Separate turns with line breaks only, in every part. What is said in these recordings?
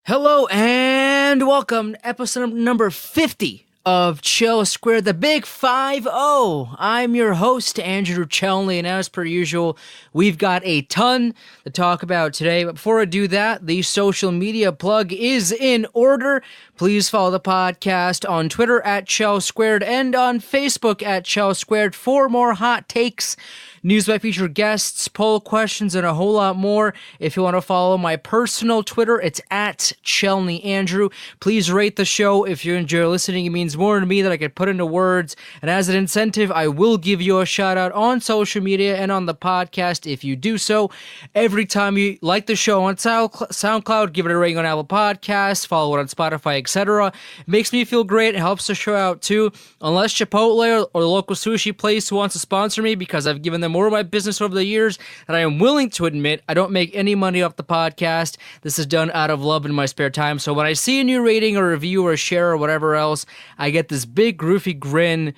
Hello and welcome to episode number 50 of Chel Squared, the Big 5-0. I'm your host, Andrew Chel, and as per usual, we've got a ton to talk about today. But before I do that, the social media plug is in order. Please follow the podcast on Twitter at Chel Squared and on Facebook at Chel Squared for more hot takes, news by featured guests, poll questions, and a whole lot more. If you want to follow my personal Twitter, it's at Chelney Andrew. Please rate the show if you enjoy listening. It means more to me than I could put into words. And as an incentive, I will give you a shout out on social media and on the podcast if you do so. Every time you like the show on SoundCloud, give it a rating on Apple Podcasts, follow it on Spotify, etc. It makes me feel great. It helps the show out too. Unless Chipotle or the local sushi place wants to sponsor me, because I've given them more of my business over the years, and I am willing to admit I don't make any money off the podcast. This is done out of love in my spare time. So when I see a new rating or review or share or whatever else, I get this big goofy grin,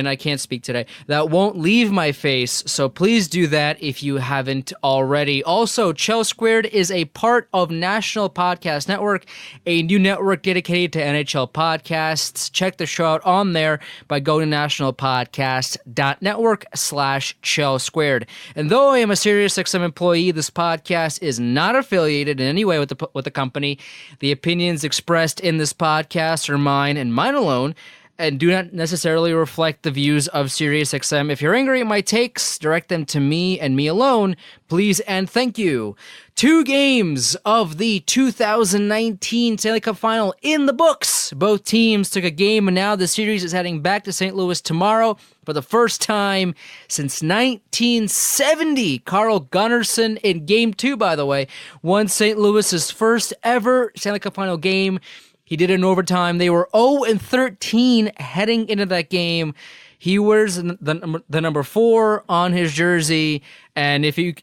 I can't speak today, that won't leave my face. So please do that if you haven't already. Also, Chel Squared is a part of National Podcast Network, a new network dedicated to NHL podcasts. Check the show out on there by going to nationalpodcast.network/Chel Squared. And though I am a SiriusXM employee, this podcast is not affiliated in any way with the company. The opinions expressed in this podcast are mine and mine alone, and do not necessarily reflect the views of SiriusXM. If you're angry at my takes, direct them to me and me alone, please and thank you. 2 games of the 2019 Stanley Cup Final in the books. Both teams took a game, and now the series is heading back to St. Louis tomorrow for the first time since 1970. Carl Gunnarsson in Game 2, by the way, won St. Louis's first ever Stanley Cup Final game. He did it in overtime. They were 0-13 heading into that game. He wears the number 4 on his jersey, and if you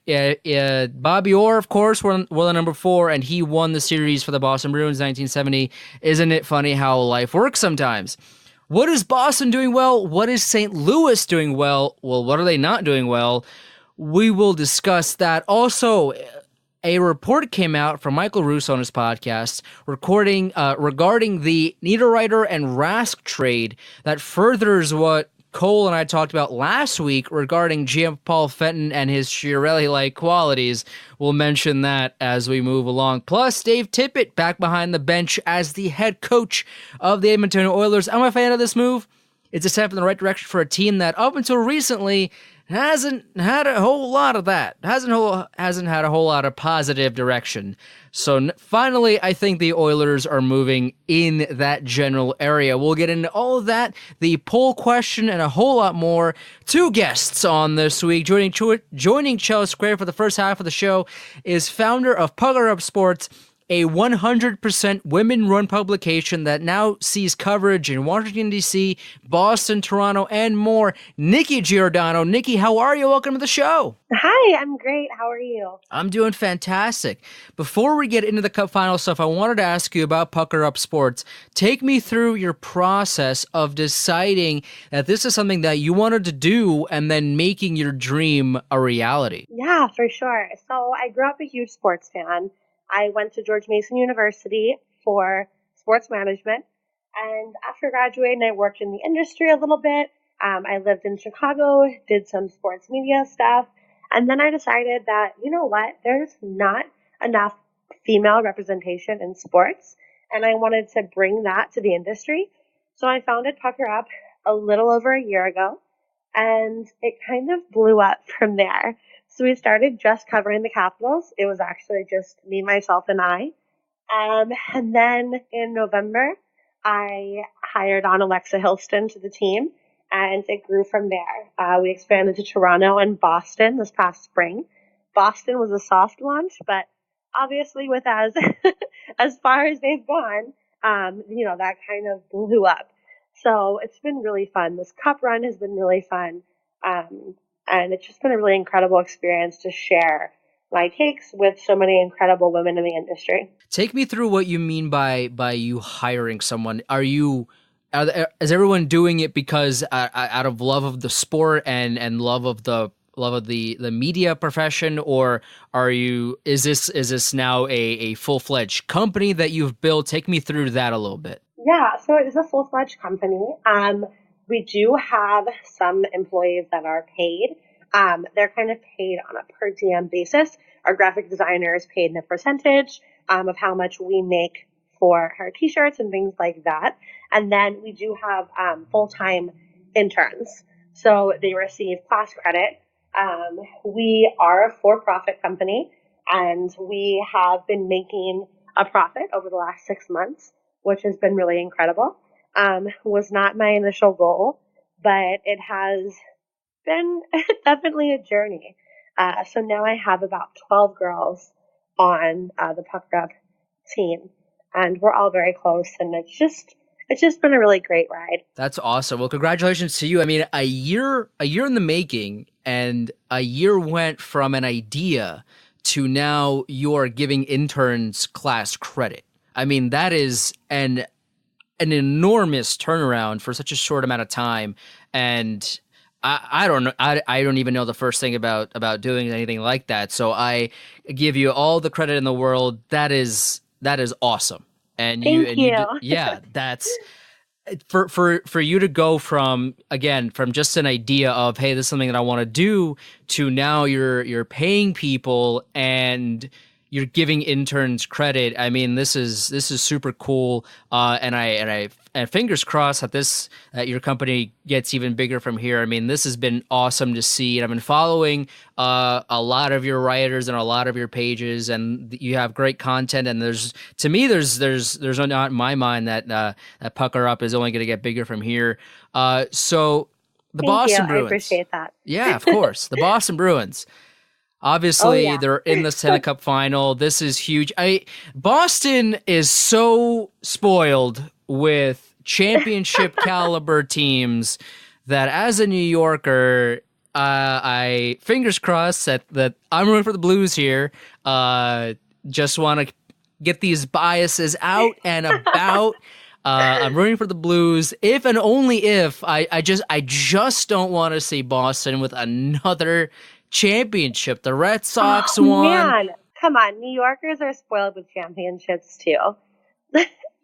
Bobby Orr, of course, wore the number 4, and he won the series for the Boston Bruins in 1970. Isn't it funny how life works sometimes? What is Boston doing well? What is St. Louis doing well? Well, what are they not doing well? We will discuss that. Also, a report came out from Michael Russo on his podcast regarding the Niederreiter and Rask trade that furthers what Cole and I talked about last week regarding GM Paul Fenton and his Chiarelli-like qualities. We'll mention that as we move along. Plus, Dave Tippett back behind the bench as the head coach of the Edmonton Oilers. I'm a fan of this move. It's a step in the right direction for a team that up until recently hasn't had a whole lot of that. Hasn't had a whole lot of positive direction. So finally, I think the Oilers are moving in that general area. We'll get into all of that, the poll question, and a whole lot more. 2 guests on this week. Joining Chel Square for the first half of the show is founder of PUCKerUp Sports, a 100% women-run publication that now sees coverage in Washington, D.C., Boston, Toronto, and more. Nikki Giordano. Nikki, how are you? Welcome to the show.
Hi, I'm great. How are you?
I'm doing fantastic. Before we get into the Cup Final stuff, I wanted to ask you about PUCKerUp Sports. Take me through your process of deciding that this is something that you wanted to do and then making your dream a reality.
Yeah, for sure. So I grew up a huge sports fan. I went to George Mason University for sports management, and after graduating, I worked in the industry a little bit. I lived in Chicago, did some sports media stuff, and then I decided that, you know what, there's not enough female representation in sports, and I wanted to bring that to the industry. So I founded PUCKerUp a little over a year ago, and it kind of blew up from there. So we started just covering the Capitals. It was actually just me, myself, and I. And then in November, I hired on Alexa Hilston to the team, and it grew from there. We expanded to Toronto and Boston this past spring. Boston was a soft launch, but obviously with as far as they've gone, that kind of blew up. So it's been really fun. This cup run has been really fun. And it's just been a really incredible experience to share my takes with so many incredible women in the industry.
Take me through what you mean by you hiring someone. Is everyone doing it because out of love of the sport and love of the the media profession, or is this now a full-fledged company that you've built? Take me through that a little bit.
Yeah, so it is a full-fledged company. We do have some employees that are paid. They're kind of paid on a per diem basis. Our graphic designer is paid in a percentage of how much we make for her t-shirts and things like that. And then we do have full-time interns. So they receive class credit. We are a for-profit company, and we have been making a profit over the last 6 months, which has been really incredible. Was not my initial goal, but it has been definitely a journey. So now I have about 12 girls on the PUCKerUp team, and we're all very close, and it's just been a really great ride.
That's awesome. Well, congratulations to you. I mean, a year in the making, and a year went from an idea to now you're giving interns class credit. I mean, that is an enormous turnaround for such a short amount of time. And I don't know. I don't even know the first thing about doing anything like that. So I give you all the credit in the world. That is awesome. And
Thank you.
Yeah, that's for you to go from just an idea of, hey, this is something that I want to do, to now you're paying people and you're giving interns credit. I mean, this is super cool. And fingers crossed that your company gets even bigger from here. I mean, this has been awesome to see. And I've been following a lot of your writers and a lot of your pages, and you have great content. And there's no doubt in my mind that PUCKerUp is only going to get bigger from here. So the
Thank
Boston
you.
Bruins.
I appreciate that.
Yeah, of course. The Boston Bruins. Obviously, They're in the Stanley Cup Final. This is huge. Boston is so spoiled with championship caliber teams that, as a New Yorker, I fingers crossed that I'm rooting for the Blues here. Just want to get these biases out and about. I'm rooting for the Blues, if and only if I just don't want to see Boston with another championship. The Red Sox won.
Man, come on, New Yorkers are spoiled with championships too.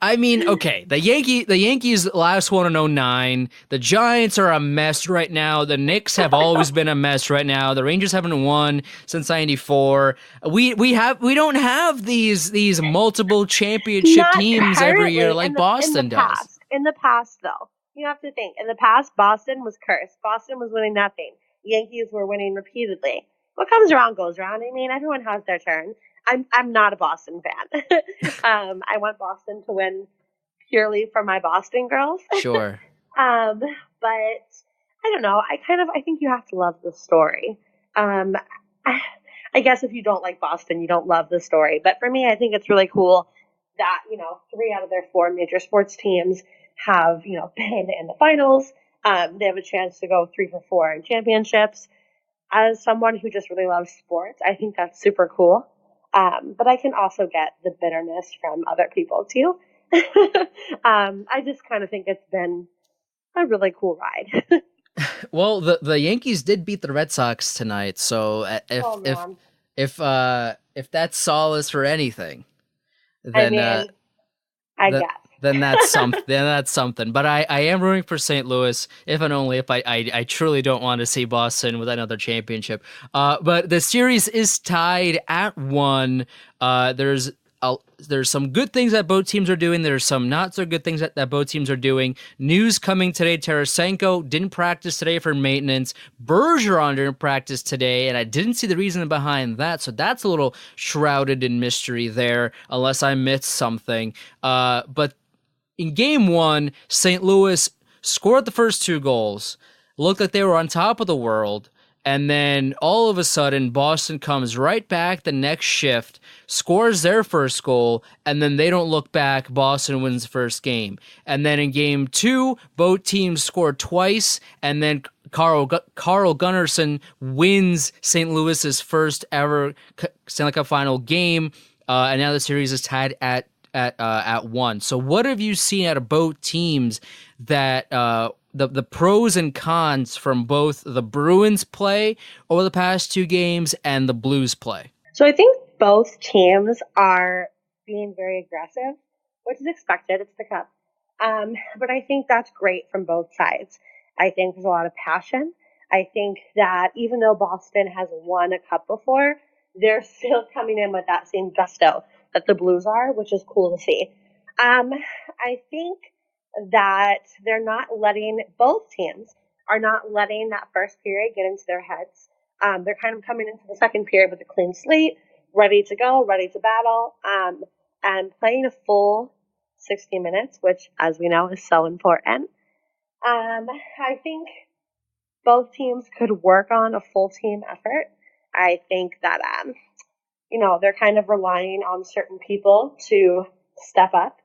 I mean, okay, the Yankees last won in 2009. The Giants are a mess right now. The Knicks have always been a mess right now. The Rangers haven't won since '94. We don't have these multiple championship
Not
teams every year like Boston does.
In the past, though, you have to think. In the past, Boston was cursed. Boston was winning nothing. Yankees were winning repeatedly. What comes around goes around. I mean, everyone has their turn. I'm not a Boston fan. I want Boston to win purely for my Boston girls.
Sure.
But I don't know. I think you have to love the story. I guess if you don't like Boston, you don't love the story. But for me, I think it's really cool that, 3 out of their 4 major sports teams have, been in the finals. They have a chance to go 3 for 4 in championships. As someone who just really loves sports, I think that's super cool. But I can also get the bitterness from other people too. I just kind of think it's been a really cool ride.
Well, the Yankees did beat the Red Sox tonight, so if that's solace for anything, then
I guess.
Then that's something. But I am rooting for St. Louis, if and only if I truly don't want to see Boston with another championship. But the series is tied at 1. There's some good things that both teams are doing. There's some not so good things that both teams are doing. News coming today: Tarasenko didn't practice today for maintenance. Bergeron didn't practice today, and I didn't see the reason behind that. So that's a little shrouded in mystery there, unless I missed something. But in Game 1, St. Louis scored the first 2 goals. Looked like they were on top of the world. And then all of a sudden, Boston comes right back the next shift, scores their first goal, and then they don't look back. Boston wins the first game. And then in Game 2, both teams scored twice, and then Carl Gunnarsson wins St. Louis's first ever Stanley Cup Final game, and now the series is tied at 1. So what have you seen out of both teams that the pros and cons from both the Bruins play over the past two games and the Blues play?
So I think both teams are being very aggressive, which is expected. It's the Cup. But I think that's great from both sides. I think there's a lot of passion. I think that even though Boston has won a Cup before, they're still coming in with that same gusto that the Blues are, which is cool to see. I think that both teams are not letting that first period get into their heads. They're kind of coming into the second period with a clean slate, ready to go, ready to battle, and playing a full 60 minutes, which, as we know, is so important. I think both teams could work on a full team effort. I think that, they're kind of relying on certain people to step up.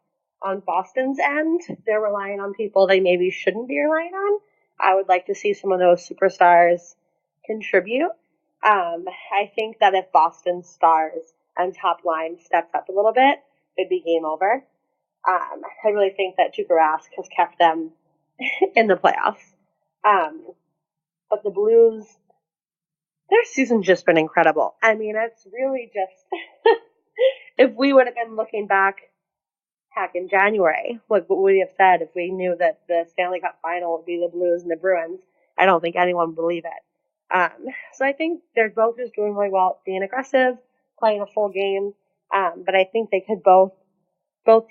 On Boston's end, they're relying on people they maybe shouldn't be relying on. I would like to see some of those superstars contribute. I think that if Boston's stars and top line steps up a little bit, it'd be game over. I really think that PUCKerUp has kept them in the playoffs. But the Blues, their season's just been incredible. I mean, it's really just, if we would have been looking back in January, what would we have said if we knew that the Stanley Cup Final would be the Blues and the Bruins? I don't think anyone would believe it. So I think they're both just doing really well, being aggressive, playing a full game. But I think they could both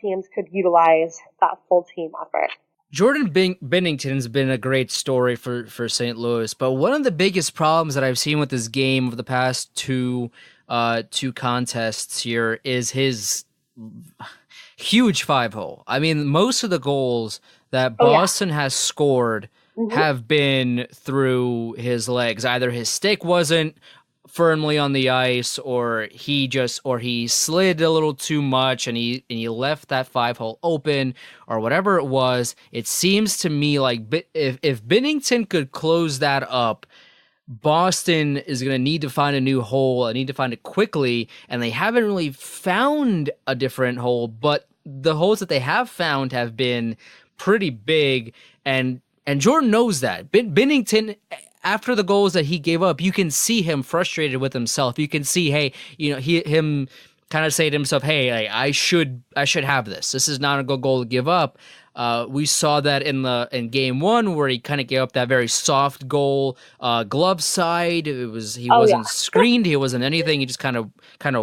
teams could utilize that full team effort.
Jordan Binnington's been a great story for St. Louis, but one of the biggest problems that I've seen with this game over the past two contests here is his huge 5-hole. I mean, most of the goals that Boston has scored have been through his legs. Either his stick wasn't firmly on the ice, or he slid a little too much and he left that 5-hole open, or whatever it was. It seems to me like if Binnington could close that up, Boston is going to need to find a new hole. I need to find it quickly, and they haven't really found a different hole, but the holes that they have found have been pretty big, and Jordan knows that. Binnington, after the goals that he gave up, you can see him frustrated with himself. You can see, him kind of say to himself, hey, I should have this. This is not a good goal to give up. We saw that in game one, where he kind of gave up that very soft goal, glove side. He wasn't screened. He wasn't anything. He just kind of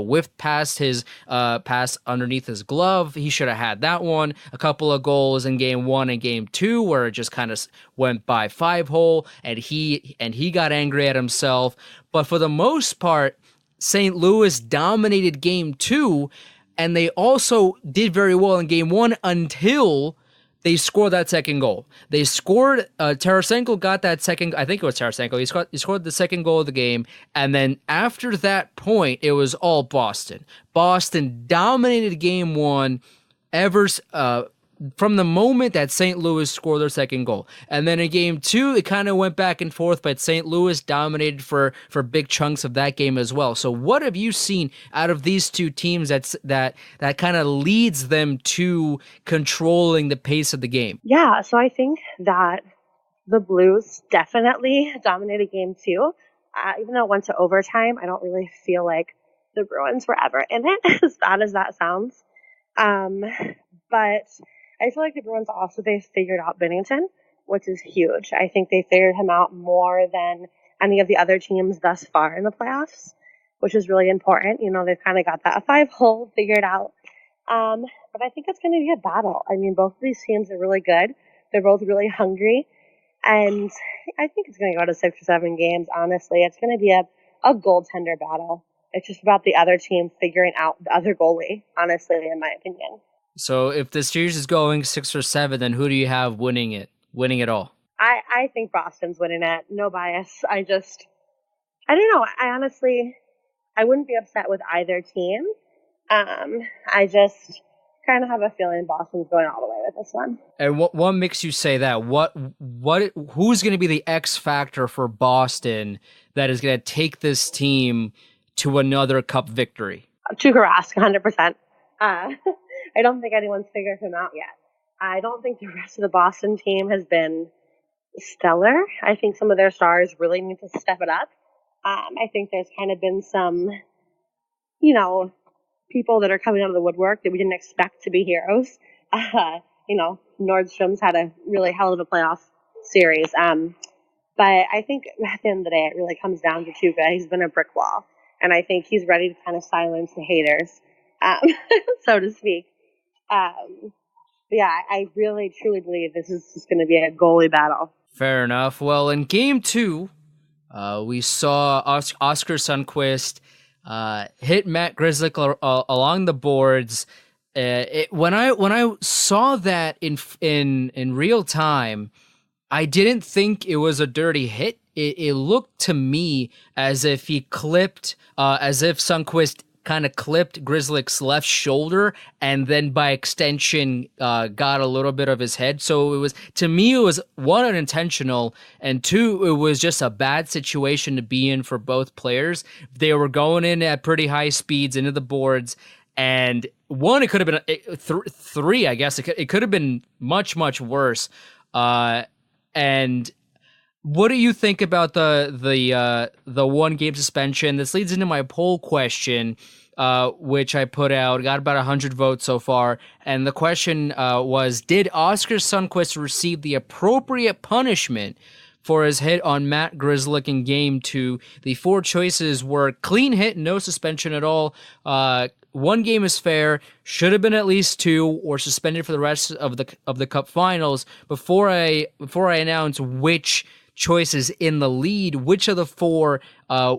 whiffed past his pass underneath his glove. He should have had that one. A couple of goals in game one and game two where it just kind of went by 5-hole, and he got angry at himself. But for the most part, St. Louis dominated game two, and they also did very well in game one until they scored that second goal. They scored, Tarasenko got that second, I think it was Tarasenko, he scored the second goal of the game, and then after that point, it was all Boston. Boston dominated game one from the moment that St. Louis scored their second goal. And then in game two, it kind of went back and forth, but St. Louis dominated for big chunks of that game as well. So what have you seen out of these two teams that kind of leads them to controlling the pace of the game?
Yeah, so I think that the Blues definitely dominated game two. Even though it went to overtime, I don't really feel like the Bruins were ever in it, as bad as that sounds. But I feel like the Bruins also, they've figured out Binnington, which is huge. I think they figured him out more than any of the other teams thus far in the playoffs, which is really important. They've kind of got that 5-hole figured out. But I think it's going to be a battle. I mean, both of these teams are really good. They're both really hungry. And I think it's going to go to 6 or 7 games, honestly. It's going to be a goaltender battle. It's just about the other team figuring out the other goalie, honestly, in my opinion.
So if the series is going 6 or 7, then who do you have winning it all?
I think Boston's winning it. No bias. I don't know. I wouldn't be upset with either team. I just kind of have a feeling Boston's going all the way with this one.
And what makes you say that? Who's going to be the X factor for Boston that is going to take this team to another Cup victory?
PUCKerUp, 100%. I don't think anyone's figured him out yet. I don't think the rest of the Boston team has been stellar. I think some of their stars really need to step it up. I think there's kind of been some, you know, people that are coming out of the woodwork that we didn't expect to be heroes. Nordstrom's had a really hell of a playoff series. But I think at the end of the day, it really comes down to Tuca. He's been a brick wall. And I think he's ready to kind of silence the haters, so to speak. Yeah, I really, truly believe this is just going to be a goalie battle.
Fair enough. Well, in game 2, we saw Oscar Sundqvist hit Matt Grzelcyk along the boards. When I saw that in real time, I didn't think it was a dirty hit. It looked to me as if Sundqvist kind of clipped Grzelcyk's left shoulder and then by extension got a little bit of his head. So it was, to me, it was one, unintentional, and two, it was just a bad situation to be in for both players. They were going in at pretty high speeds into the boards, and one, it could have been three, I guess. It could have been much, much worse. And what do you think about the 1 game suspension? This leads into my poll question, which I put out. Got about 100 votes so far, and the question was: did Oscar Sundqvist receive the appropriate punishment for his hit on Matt Grzelcyk in game 2? The 4 choices were clean hit, no suspension at all. 1 game is fair, should have been at least 2, or suspended for the rest of the Cup Finals. Before I announce which choice is in the lead, which of the 4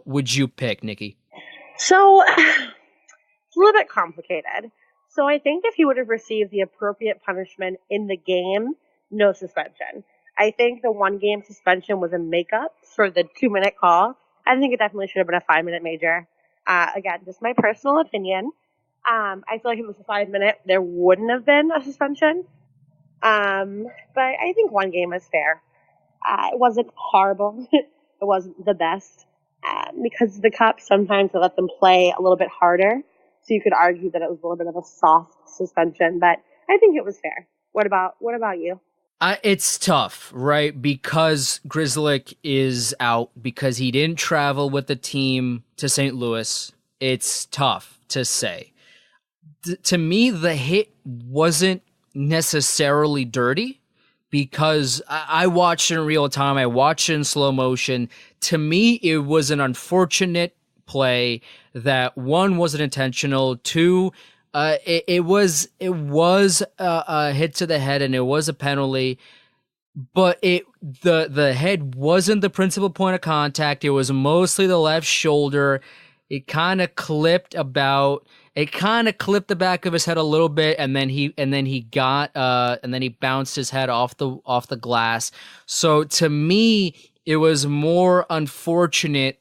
would you pick, Nikki?
So it's a little bit complicated. So I think if he would have received the appropriate punishment in the game, no suspension. I think the 1 game suspension was a makeup for the 2-minute call. I think it definitely should have been a 5-minute major. Again, just my personal opinion. I feel like if it was a 5-minute, there wouldn't have been a suspension. But I think 1 game is fair. It wasn't horrible. It wasn't the best. Because the Cup, sometimes they let them play a little bit harder. So you could argue that it was a little bit of a soft suspension. But I think it was fair. What about you?
It's tough, right? Because Grzelcyk is out, because he didn't travel with the team to St. Louis. It's tough to say. To me, the hit wasn't necessarily dirty, because I watched it in real time. I watched it in slow motion. To me, it was an unfortunate play that, 1, wasn't intentional. 2, it was a hit to the head, and it was a penalty. But the head wasn't the principal point of contact. It was mostly the left shoulder. It kind of clipped the back of his head a little bit, and then he bounced his head off the glass. So to me, it was more unfortunate.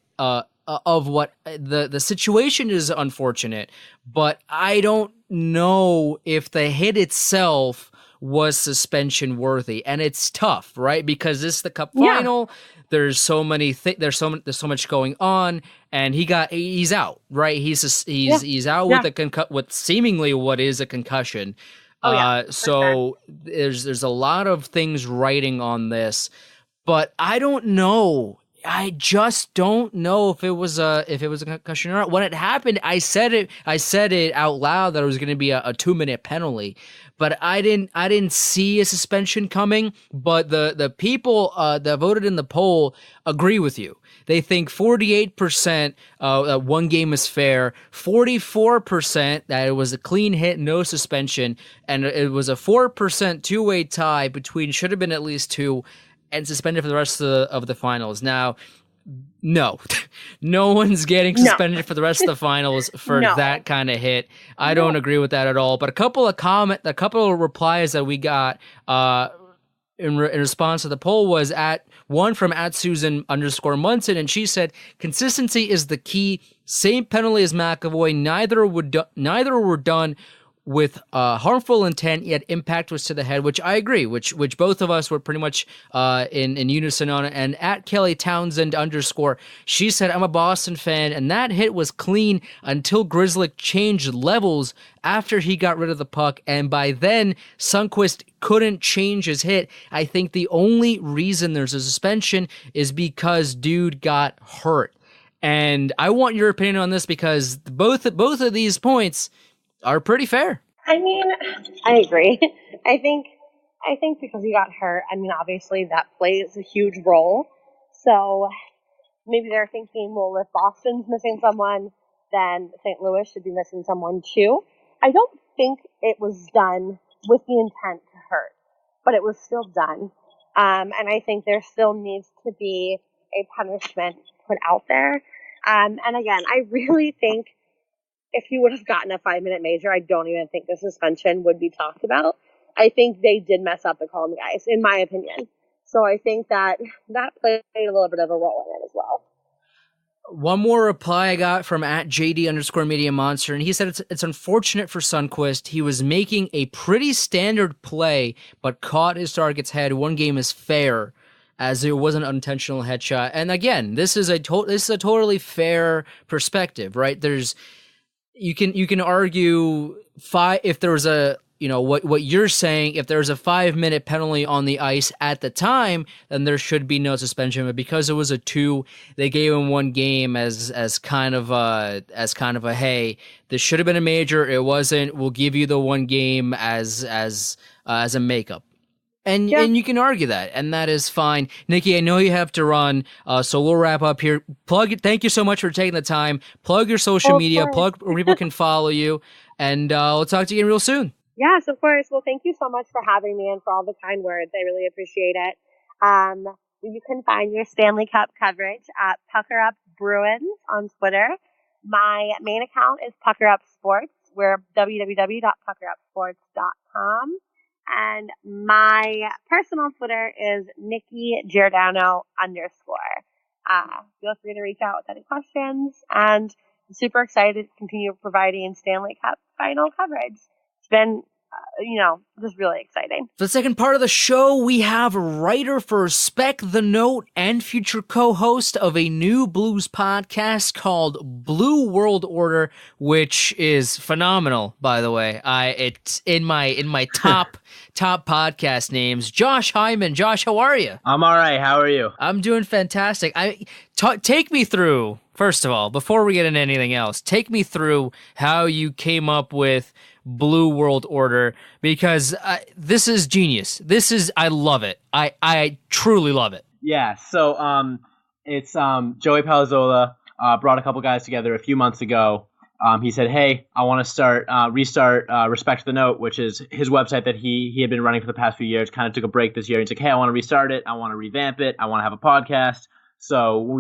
Of what the situation is unfortunate, but I don't know if the hit itself was suspension worthy, and it's tough, right? Because this is the Cup Final. There's so many there's so much going on, and he's out, right? He's out with seemingly what is a concussion. So there's a lot of things writing on this, but I don't know. I just don't know if it was a concussion or not. When it happened, I said it out loud that it was going to be a 2-minute penalty, but I didn't see a suspension coming. But the people that voted in the poll agree with you. They think 48% that 1 game is fair, 44% that it was a clean hit, no suspension, and it was a 4% 2-way tie between should have been at least 2 and suspended for the rest of the finals. Now, no one's getting suspended for the rest of the finals for that kind of hit. I don't agree with that at all. But a couple of replies that we got in response to the poll was one from @Susan_Munson, and she said, consistency is the key. Same penalty as McAvoy. Neither were done with harmful intent, yet impact was to the head, which I agree, which both of us were pretty much in unison on. And at Kelly Townsend _, she said, I'm a Boston fan, and that hit was clean until Grzelcyk changed levels after he got rid of the puck, and by then, Sundqvist couldn't change his hit. I think the only reason there's a suspension is because dude got hurt. And I want your opinion on this because both of these points are pretty fair.
I mean, I agree. I think because he got hurt, I mean, obviously that plays a huge role. So maybe they're thinking, well, if Boston's missing someone, then St. Louis should be missing someone too. I don't think it was done with the intent to hurt, but it was still done. And I think there still needs to be a punishment put out there. And again, I really think if he would have gotten a 5-minute major, I don't even think the suspension would be talked about. I think they did mess up the call on the ice, in my opinion. So I think that played a little bit of a role in it as well.
One more reply I got from at JD_Media Monster, and he said it's unfortunate for Sundqvist. He was making a pretty standard play, but caught his target's head. One game is fair, as it was an unintentional headshot. And again, this is a totally fair perspective, right? You can argue if there was a, what you're saying, if there's a 5-minute penalty on the ice at the time, then there should be no suspension. But because it was a 2, they gave him one game as kind of a hey, this should have been a major. It wasn't. We'll give you the one game as a makeup. And you can argue that, and that is fine. Nikki, I know you have to run, so we'll wrap up here. Thank you so much for taking the time. Plug your social media, plug where people can follow you, and we'll talk to you again real soon.
Yes, of course. Well, thank you so much for having me and for all the kind words. I really appreciate it. You can find your Stanley Cup coverage at PUCKerUp Bruins on Twitter. My main account is PUCKerUp Sports. We're www.puckerupsports.com. And my personal Twitter is Nikki Giordano _. Feel free to reach out with any questions. And I'm super excited to continue providing Stanley Cup Final coverage. It's been, just really exciting.
For the second part of the show, we have writer for Spec the Note and future co-host of a new blues podcast called Blue World Order, which is phenomenal, by the way. It's in my top podcast names. Josh Hyman. Josh, how are you?
I'm all right. How are you?
I'm doing fantastic. Take me through, first of all, before we get into anything else, take me through how you came up with Blue World Order, because this is genius. I love it. I truly love it.
Yeah. So it's Joey Palazzolo brought a couple guys together a few months ago. He said, hey, I want to restart Respect the Note, which is his website that he had been running for the past few years, kind of took a break this year. He's like, hey, I want to restart it. I want to revamp it. I want to have a podcast. So when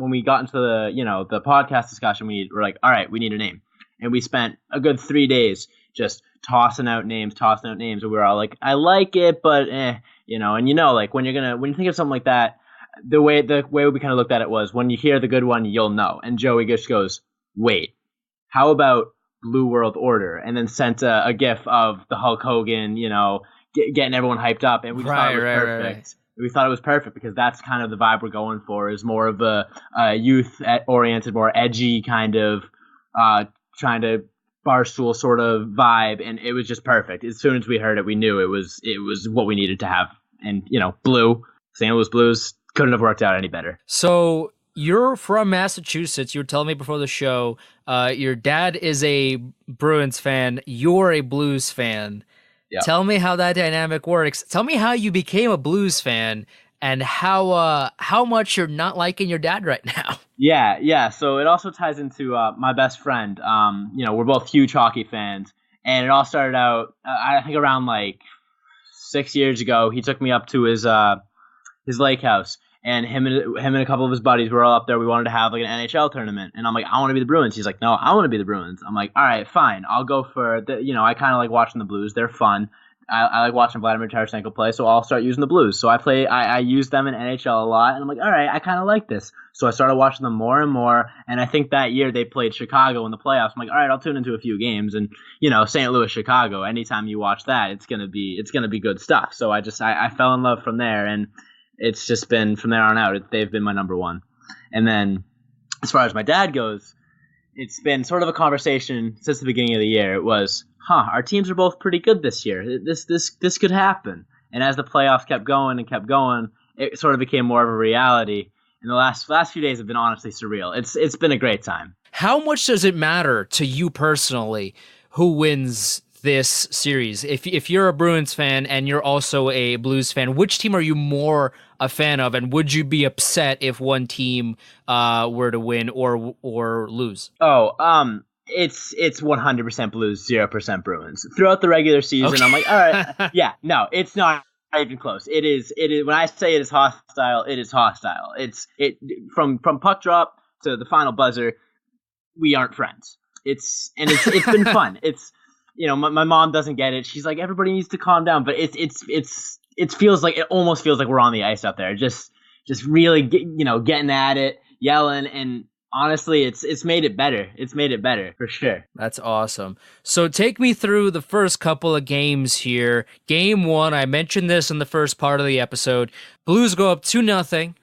we got into the podcast discussion, we were like, all right, we need a name. And we spent a good 3 days just tossing out names. And we were all like, I like it, but and when you think of something like that, the way we kind of looked at it was, when you hear the good one, you'll know. And Joey just goes, wait, how about Blue World Order? And then sent a gif of the Hulk Hogan, getting everyone hyped up. And we thought it was perfect. Right. We thought it was perfect because that's kind of the vibe we're going for, is more of a youth-oriented, more edgy kind of trying to barstool sort of vibe, and it was just perfect. As soon as we heard it, we knew it was what we needed to have. And Blue, St. Louis Blues, couldn't have worked out any better.
So you're from Massachusetts. You were telling me before the show, your dad is a Bruins fan. You're a Blues fan. Yep. Tell me how that dynamic works. Tell me how you became a Blues fan, and how much you're not liking your dad right now.
Yeah. So it also ties into my best friend. We're both huge hockey fans, and it all started out, I think, around like 6 years ago. He took me up to his lake house, and him and a couple of his buddies were all up there. We wanted to have like an NHL tournament, and I'm like, I want to be the Bruins. He's like, no, I want to be the Bruins. I'm like, all right, fine, I'll go for the. I kind of like watching the Blues. They're fun. I like watching Vladimir Tarasenko play, so I'll start using the Blues. So I use them in NHL a lot, and I'm like, all right, I kind of like this. So I started watching them more and more, and I think that year they played Chicago in the playoffs. I'm like, all right, I'll tune into a few games, and St. Louis, Chicago. Anytime you watch that, it's gonna be good stuff. So I fell in love from there, and it's just been from there on out. They've been my number one. And then as far as my dad goes, it's been sort of a conversation since the beginning of the year. It was, our teams are both pretty good this year. This could happen. And as the playoffs kept going, it sort of became more of a reality. And the last few days have been honestly surreal. It's been a great time.
How much does it matter to you personally who wins this series? If you're a Bruins fan and you're also a Blues fan, which team are you more a fan of, and would you be upset if one team were to win or lose?
It's 100% Blues, 0% Bruins. Throughout the regular season, okay. I'm like, all right, yeah, no, it's not even close. It is. When I say it is hostile, it is hostile. It's from puck drop to the final buzzer, we aren't friends. It's been fun. It's my mom doesn't get it. She's like, everybody needs to calm down, but it almost feels like we're on the ice out there, just really getting at it, yelling, and honestly, it's made it better. It's made it better for sure.
That's awesome. So take me through the first couple of games here. Game 1, I mentioned this in the first part of the episode. Blues go up 2-0.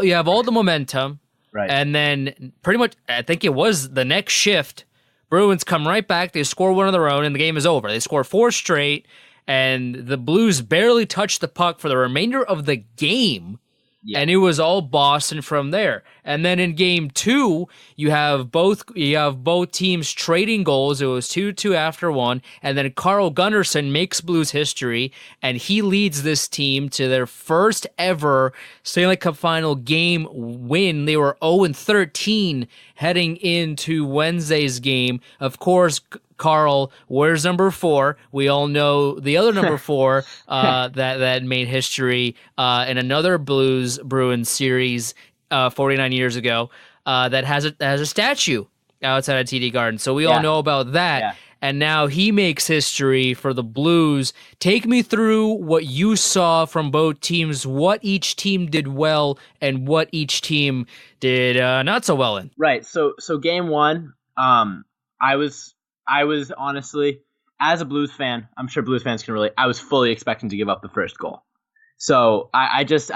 You have all the momentum,
right?
And then pretty much, I think it was the next shift, Bruins come right back. They score one of their own, and the game is over. They score 4 straight, and the Blues barely touch the puck for the remainder of the game. Yeah. And it was all Boston from there. And then in game 2, you have both teams trading goals. It was 2-2 after one. And then Carl Gunnarsson makes Blues history, and he leads this team to their first ever Stanley Cup Final game win. They were 0-13 heading into Wednesday's game. Of course, Carl, where's number 4? We all know the other number 4 that made history in another Bruins series 49 years ago that has a statue outside of TD Garden. So we all know about that. Yeah. And now he makes history for the Blues. Take me through what you saw from both teams, what each team did well and what each team did not so well in.
Right. So game 1, I was honestly, as a Blues fan, I'm sure Blues fans can relate, I was fully expecting to give up the first goal. So I just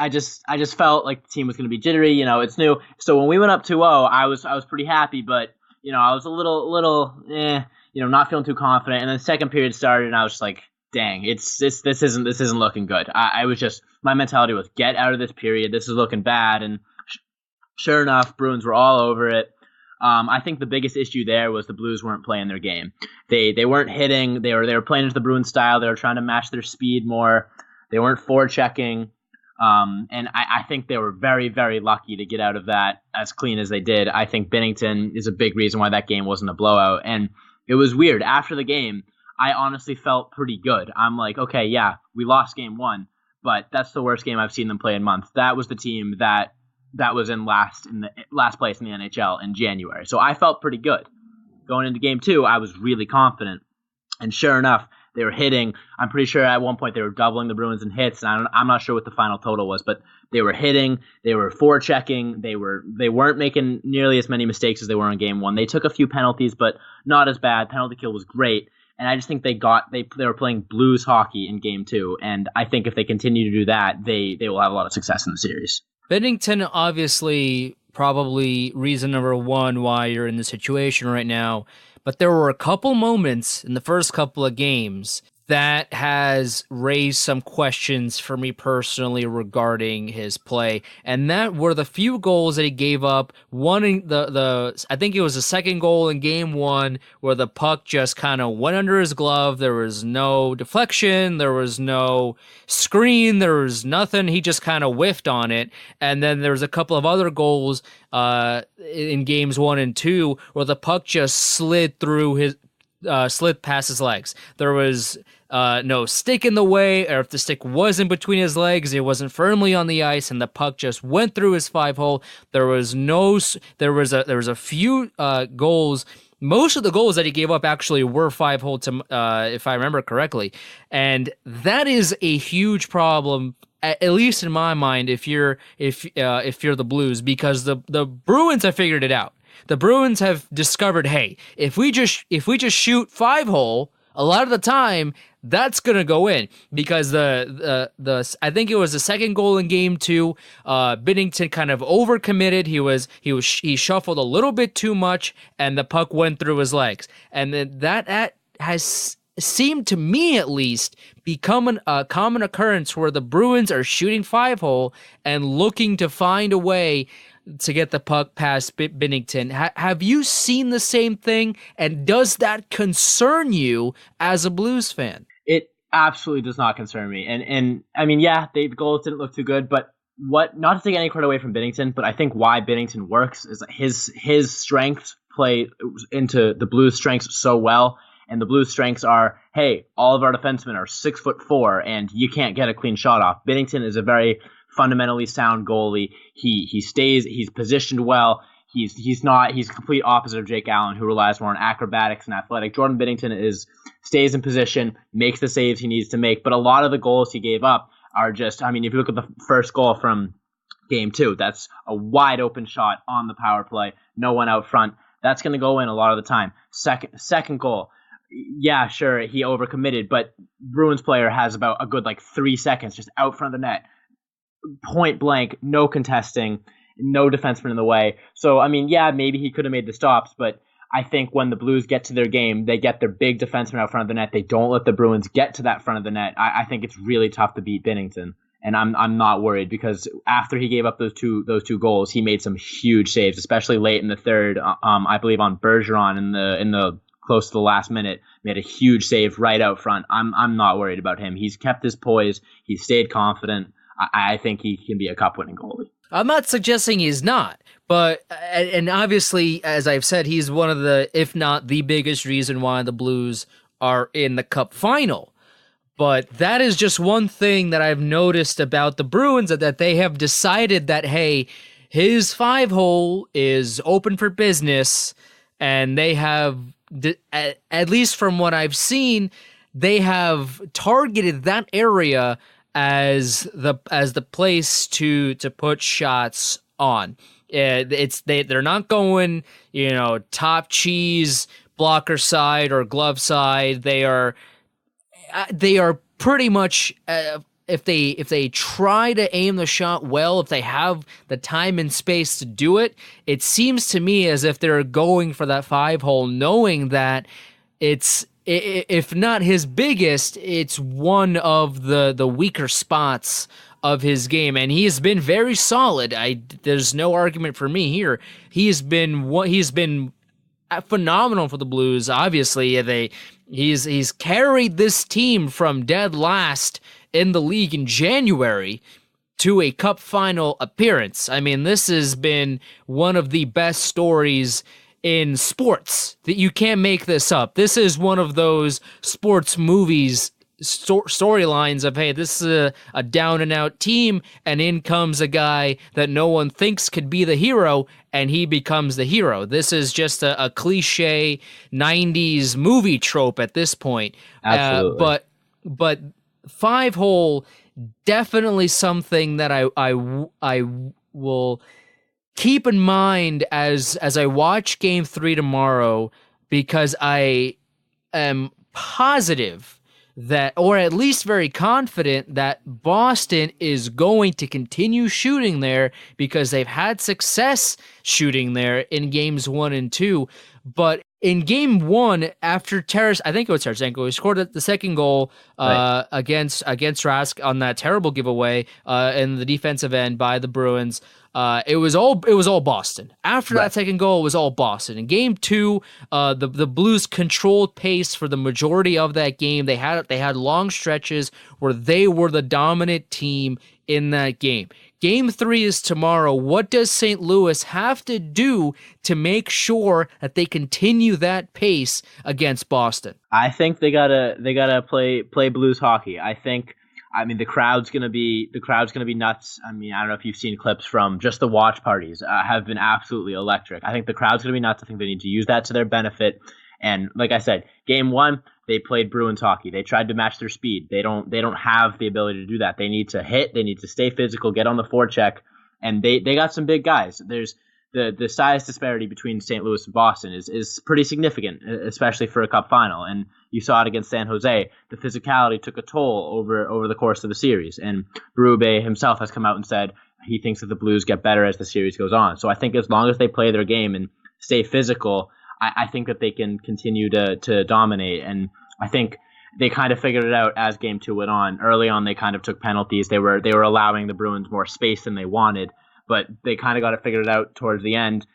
felt like the team was going to be jittery. It's new. So when we went up 2-0, I was pretty happy, but I was a little not feeling too confident. And then the second period started, and I was just like, dang, this isn't looking good. I was just, my mentality was, get out of this period. This is looking bad. And sure enough, Bruins were all over it. I think the biggest issue there was the Blues weren't playing their game. They weren't hitting. They were playing into the Bruins style. They were trying to match their speed more. They weren't forechecking. And I think they were very, very lucky to get out of that as clean as they did. I think Binnington is a big reason why that game wasn't a blowout. And it was weird. After the game, I honestly felt pretty good. I'm like, okay, yeah, we lost game 1, but that's the worst game I've seen them play in months. That was the team that was in last place in the NHL in January. So I felt pretty good. Going into game 2, I was really confident. And sure enough, they were hitting. I'm pretty sure at one point they were doubling the Bruins in hits. And I'm not sure what the final total was, but they were hitting. They were forechecking. They weren't making nearly as many mistakes as they were in game 1. They took a few penalties, but not as bad. Penalty kill was great. And I just think they were playing Blues hockey in game 2. And I think if they continue to do that, they will have a lot of success in the series.
Binnington, obviously, probably reason number 1 why you're in the situation right now. But there were a couple moments in the first couple of games that has raised some questions for me personally regarding his play, and that were the few goals that he gave up. One, I think it was the second goal in game 1 where the puck just kind of went under his glove. There was no deflection, there was no screen, there was nothing. He just kind of whiffed on it. And then there was a couple of other goals in games 1 and 2 where the puck just slid past his legs. There was no stick in the way, or if the stick was in between his legs, it wasn't firmly on the ice, and the puck just went through his 5-hole. There was a few goals most of the goals that he gave up actually were 5-hole, if I remember correctly. And that is a huge problem, at least in my mind, if you're the Blues, because the Bruins have figured it out. The Bruins have discovered, hey, if we just shoot 5-hole, a lot of the time that's gonna go in, because the I think it was the second goal in game 2. Binnington kind of overcommitted. He shuffled a little bit too much, and the puck went through his legs. And then that has seemed, to me at least, become a common occurrence where the Bruins are shooting 5-hole and looking to find a way to get the puck past Binnington. Have you seen the same thing? And does that concern you as a Blues fan?
It absolutely does not concern me. And I mean, yeah, the goals didn't look too good, but not to take any credit away from Binnington, but I think why Binnington works is that his strengths play into the Blues' strengths so well. And the Blues' strengths are, hey, all of our defensemen are 6'4", and you can't get a clean shot off. Binnington is a very fundamentally sound goalie. He's positioned well. He's complete opposite of Jake Allen, who relies more on acrobatics and athletic. Jordan Binnington stays in position, makes the saves he needs to make, but a lot of the goals he gave up are just, I mean, if you look at the first goal from game 2, that's a wide open shot on the power play, no one out front. That's going to go in a lot of the time. Second goal, yeah, sure, he overcommitted, but Bruins player has about a good 3 seconds just out front of the net. Point blank, no contesting, no defenseman in the way. So, I mean, yeah, maybe he could have made the stops, but I think when the Blues get to their game, they get their big defenseman out front of the net. They don't let the Bruins get to that front of the net. I think it's really tough to beat Binnington, and I'm not worried, because after he gave up those two goals, he made some huge saves, especially late in the third. I believe on Bergeron in the close to the last minute, made a huge save right out front. I'm not worried about him. He's kept his poise. He's stayed confident. I think he can be a cup-winning goalie.
I'm not suggesting he's not, but, and obviously, as I've said, he's one of the, if not the biggest reason why the Blues are in the Cup Final. But that is just one thing that I've noticed about the Bruins, that they have decided that, hey, his 5-hole is open for business, and they have, at least from what I've seen, they have targeted that area as the place to put shots on. They're not going, top cheese blocker side or glove side. They are pretty much, if they try to aim the shot well, if they have the time and space to do it, it seems to me as if they're going for that 5-hole, knowing that it's, if not his biggest, it's one of the weaker spots of his game, and he has been very solid. There's no argument for me here. He's been phenomenal for the Blues. Obviously, he's carried this team from dead last in the league in January to a Cup Final appearance. I mean, this has been one of the best stories in sports, that you can't make this up. This is one of those sports movies storylines of, hey, this is a down and out team, and in comes a guy that no one thinks could be the hero, and he becomes the hero. This is just a cliche 90s movie trope at this point.
Absolutely.
But 5-hole, definitely something that I will keep in mind as I watch Game 3 tomorrow, because I am positive that, or at least very confident that Boston is going to continue shooting there, because they've had success shooting there in games 1 and 2. But in game 1, after I think it was Tarasenko, he scored the second goal
Right.
against Rask on that terrible giveaway in the defensive end by the Bruins. It was all Boston. After that second goal, it was all Boston. In game 2, the Blues controlled pace for the majority of that game. They had long stretches where they were the dominant team in that game. Game 3 is tomorrow. What does St. Louis have to do to make sure that they continue that pace against Boston?
I think they gotta play Blues hockey. I think I mean, the crowd's gonna be nuts. I mean, I don't know if you've seen clips from just the watch parties have been absolutely electric. I think the crowd's gonna be nuts. I think they need to use that to their benefit. And like I said, game one, they played Bruins hockey. They tried to match their speed. They don't have the ability to do that. They need to hit. They need to stay physical, get on the forecheck, and they got some big guys. There's the size disparity between St. Louis and Boston is pretty significant, especially for a cup final. And you saw it against San Jose. The physicality took a toll over the course of the series. And Berube himself has come out and said he thinks that the Blues get better as the series goes on. So I think as long as they play their game and stay physical, I think that they can continue to dominate. And I think they kind of figured it out as game two went on. Early on, they kind of took penalties. They were allowing the Bruins more space than they wanted, but they kind of got it figured out towards the end.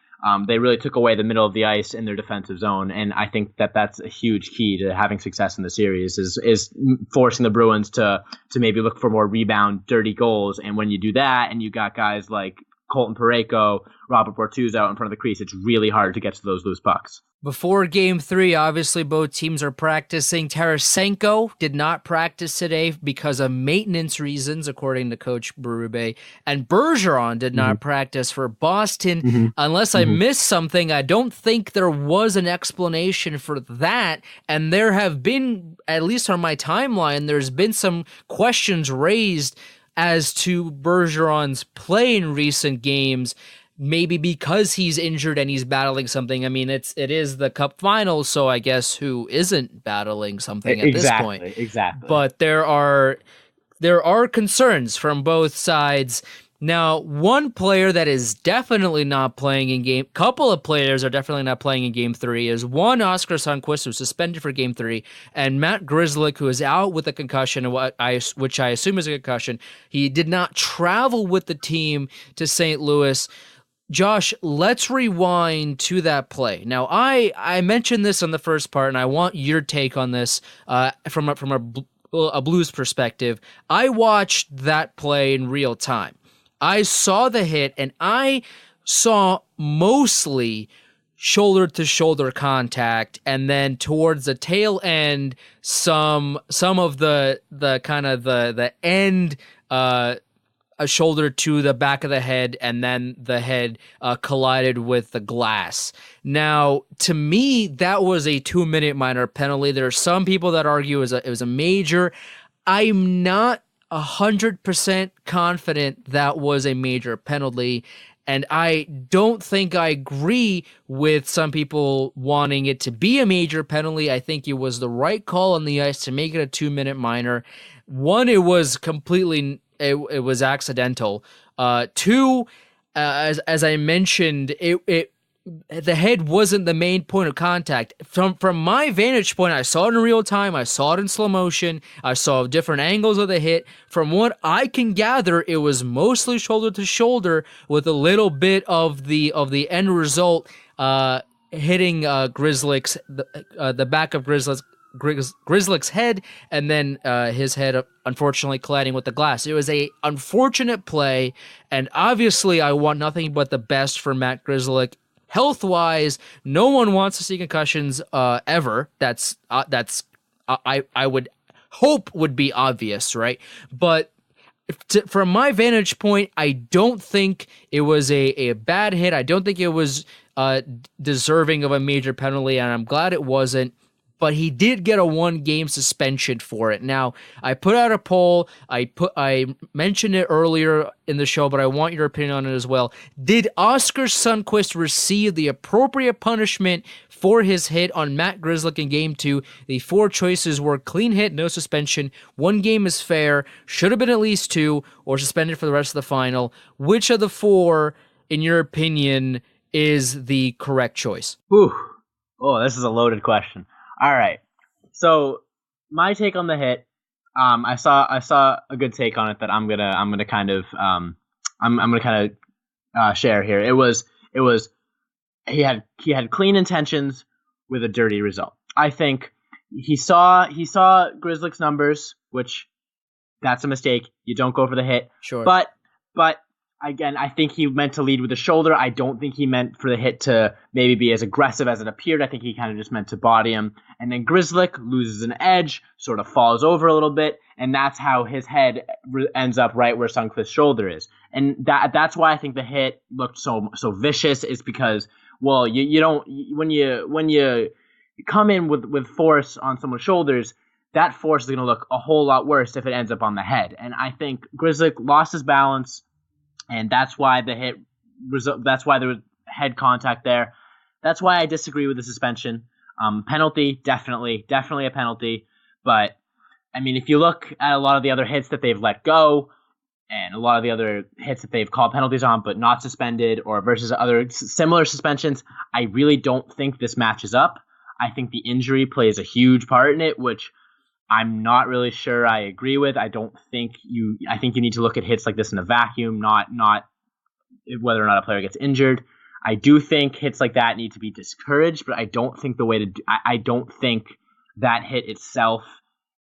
They really took away the middle of the ice in their defensive zone, and I think that that's a huge key to having success in the series is forcing the Bruins to maybe look for more rebound, dirty goals. And when you do that, and you got guys like Colton Parayko, Robert Bortuzzo out in front of the crease, it's really hard to get to those loose pucks.
Before Game 3, obviously both teams are practicing. Tarasenko did not practice today because of maintenance reasons, according to Coach Berube. And Bergeron did not practice for Boston. Unless I missed something, I don't think there was an explanation for that. And there have been, at least on my timeline, there's been some questions raised as to Bergeron's play in recent games, maybe because he's injured and he's battling something. I mean, it is the Cup Final, so I guess who isn't battling something at this point?
Exactly.
But there are concerns from both sides. Now, one player that is definitely not playing in couple of players are definitely not playing in Game 3 is one, Oskar Sundqvist, who's suspended for Game 3, and Matt Grzelcyk, who is out with a concussion, which I assume is a concussion. He did not travel with the team to St. Louis. Josh, let's rewind to that play. Now, I mentioned this on the first part, and I want your take on this from a Blues perspective. I watched that play in real time. I saw the hit, and I saw mostly shoulder-to-shoulder contact, and then towards the tail end, some of the kind of the end, a shoulder to the back of the head, and then the head collided with the glass. Now, to me, that was a 2-minute minor penalty. There are some people that argue it was a major. I'm not 100% confident that was a major penalty, and I don't think I agree with some people wanting it to be a major penalty. I think it was the right call on the ice to make it a 2-minute minor. One, it was completely, it was accidental. Two, as I mentioned, the head wasn't the main point of contact. From my vantage point, I saw it in real time. I saw it in slow motion. I saw different angles of the hit. From what I can gather, it was mostly shoulder to shoulder with a little bit of the end result hitting Grzelcyk's the back of Grzelcyk's head, and then his head unfortunately colliding with the glass. It was a unfortunate play, and obviously I want nothing but the best for Matt Grzelcyk. Health-wise, no one wants to see concussions ever. That's I would hope would be obvious, right? But from my vantage point, I don't think it was a bad hit. I don't think it was deserving of a major penalty, and I'm glad it wasn't. But he did get a 1-game suspension for it. Now, I put out a poll. I mentioned it earlier in the show, but I want your opinion on it as well. Did Oskar Sundqvist receive the appropriate punishment for his hit on Matt Grzelcyk in Game 2? The 4 choices were clean hit, no suspension, 1 game is fair, should have been at least 2, or suspended for the rest of the final. Which of the 4, in your opinion, is the correct choice?
Ooh. Oh, this is a loaded question. All right. So my take on the hit, I saw a good take on it that I'm gonna kind of share here. It was he had clean intentions with a dirty result. I think he saw Grzelcyk's numbers, which that's a mistake. You don't go for the hit.
Sure.
But Again, I think he meant to lead with the shoulder. I don't think he meant for the hit to maybe be as aggressive as it appeared. I think he kind of just meant to body him. And then Grizzlick loses an edge, sort of falls over a little bit, and that's how his head ends up right where Sundqvist's shoulder is. And that's why I think the hit looked so vicious, is because, well, you don't, when you come in with force on someone's shoulders, that force is going to look a whole lot worse if it ends up on the head. And I think Grizzlick lost his balance, and that's why that's why there was head contact there. That's why I disagree with the suspension. Penalty, definitely a penalty. But, I mean, if you look at a lot of the other hits that they've let go, and a lot of the other hits that they've called penalties on but not suspended, or versus other similar suspensions, I really don't think this matches up. I think the injury plays a huge part in it, which I'm not really sure I agree with. I think you need to look at hits like this in a vacuum, not whether or not a player gets injured. I do think hits like that need to be discouraged, but I don't think I don't think that hit itself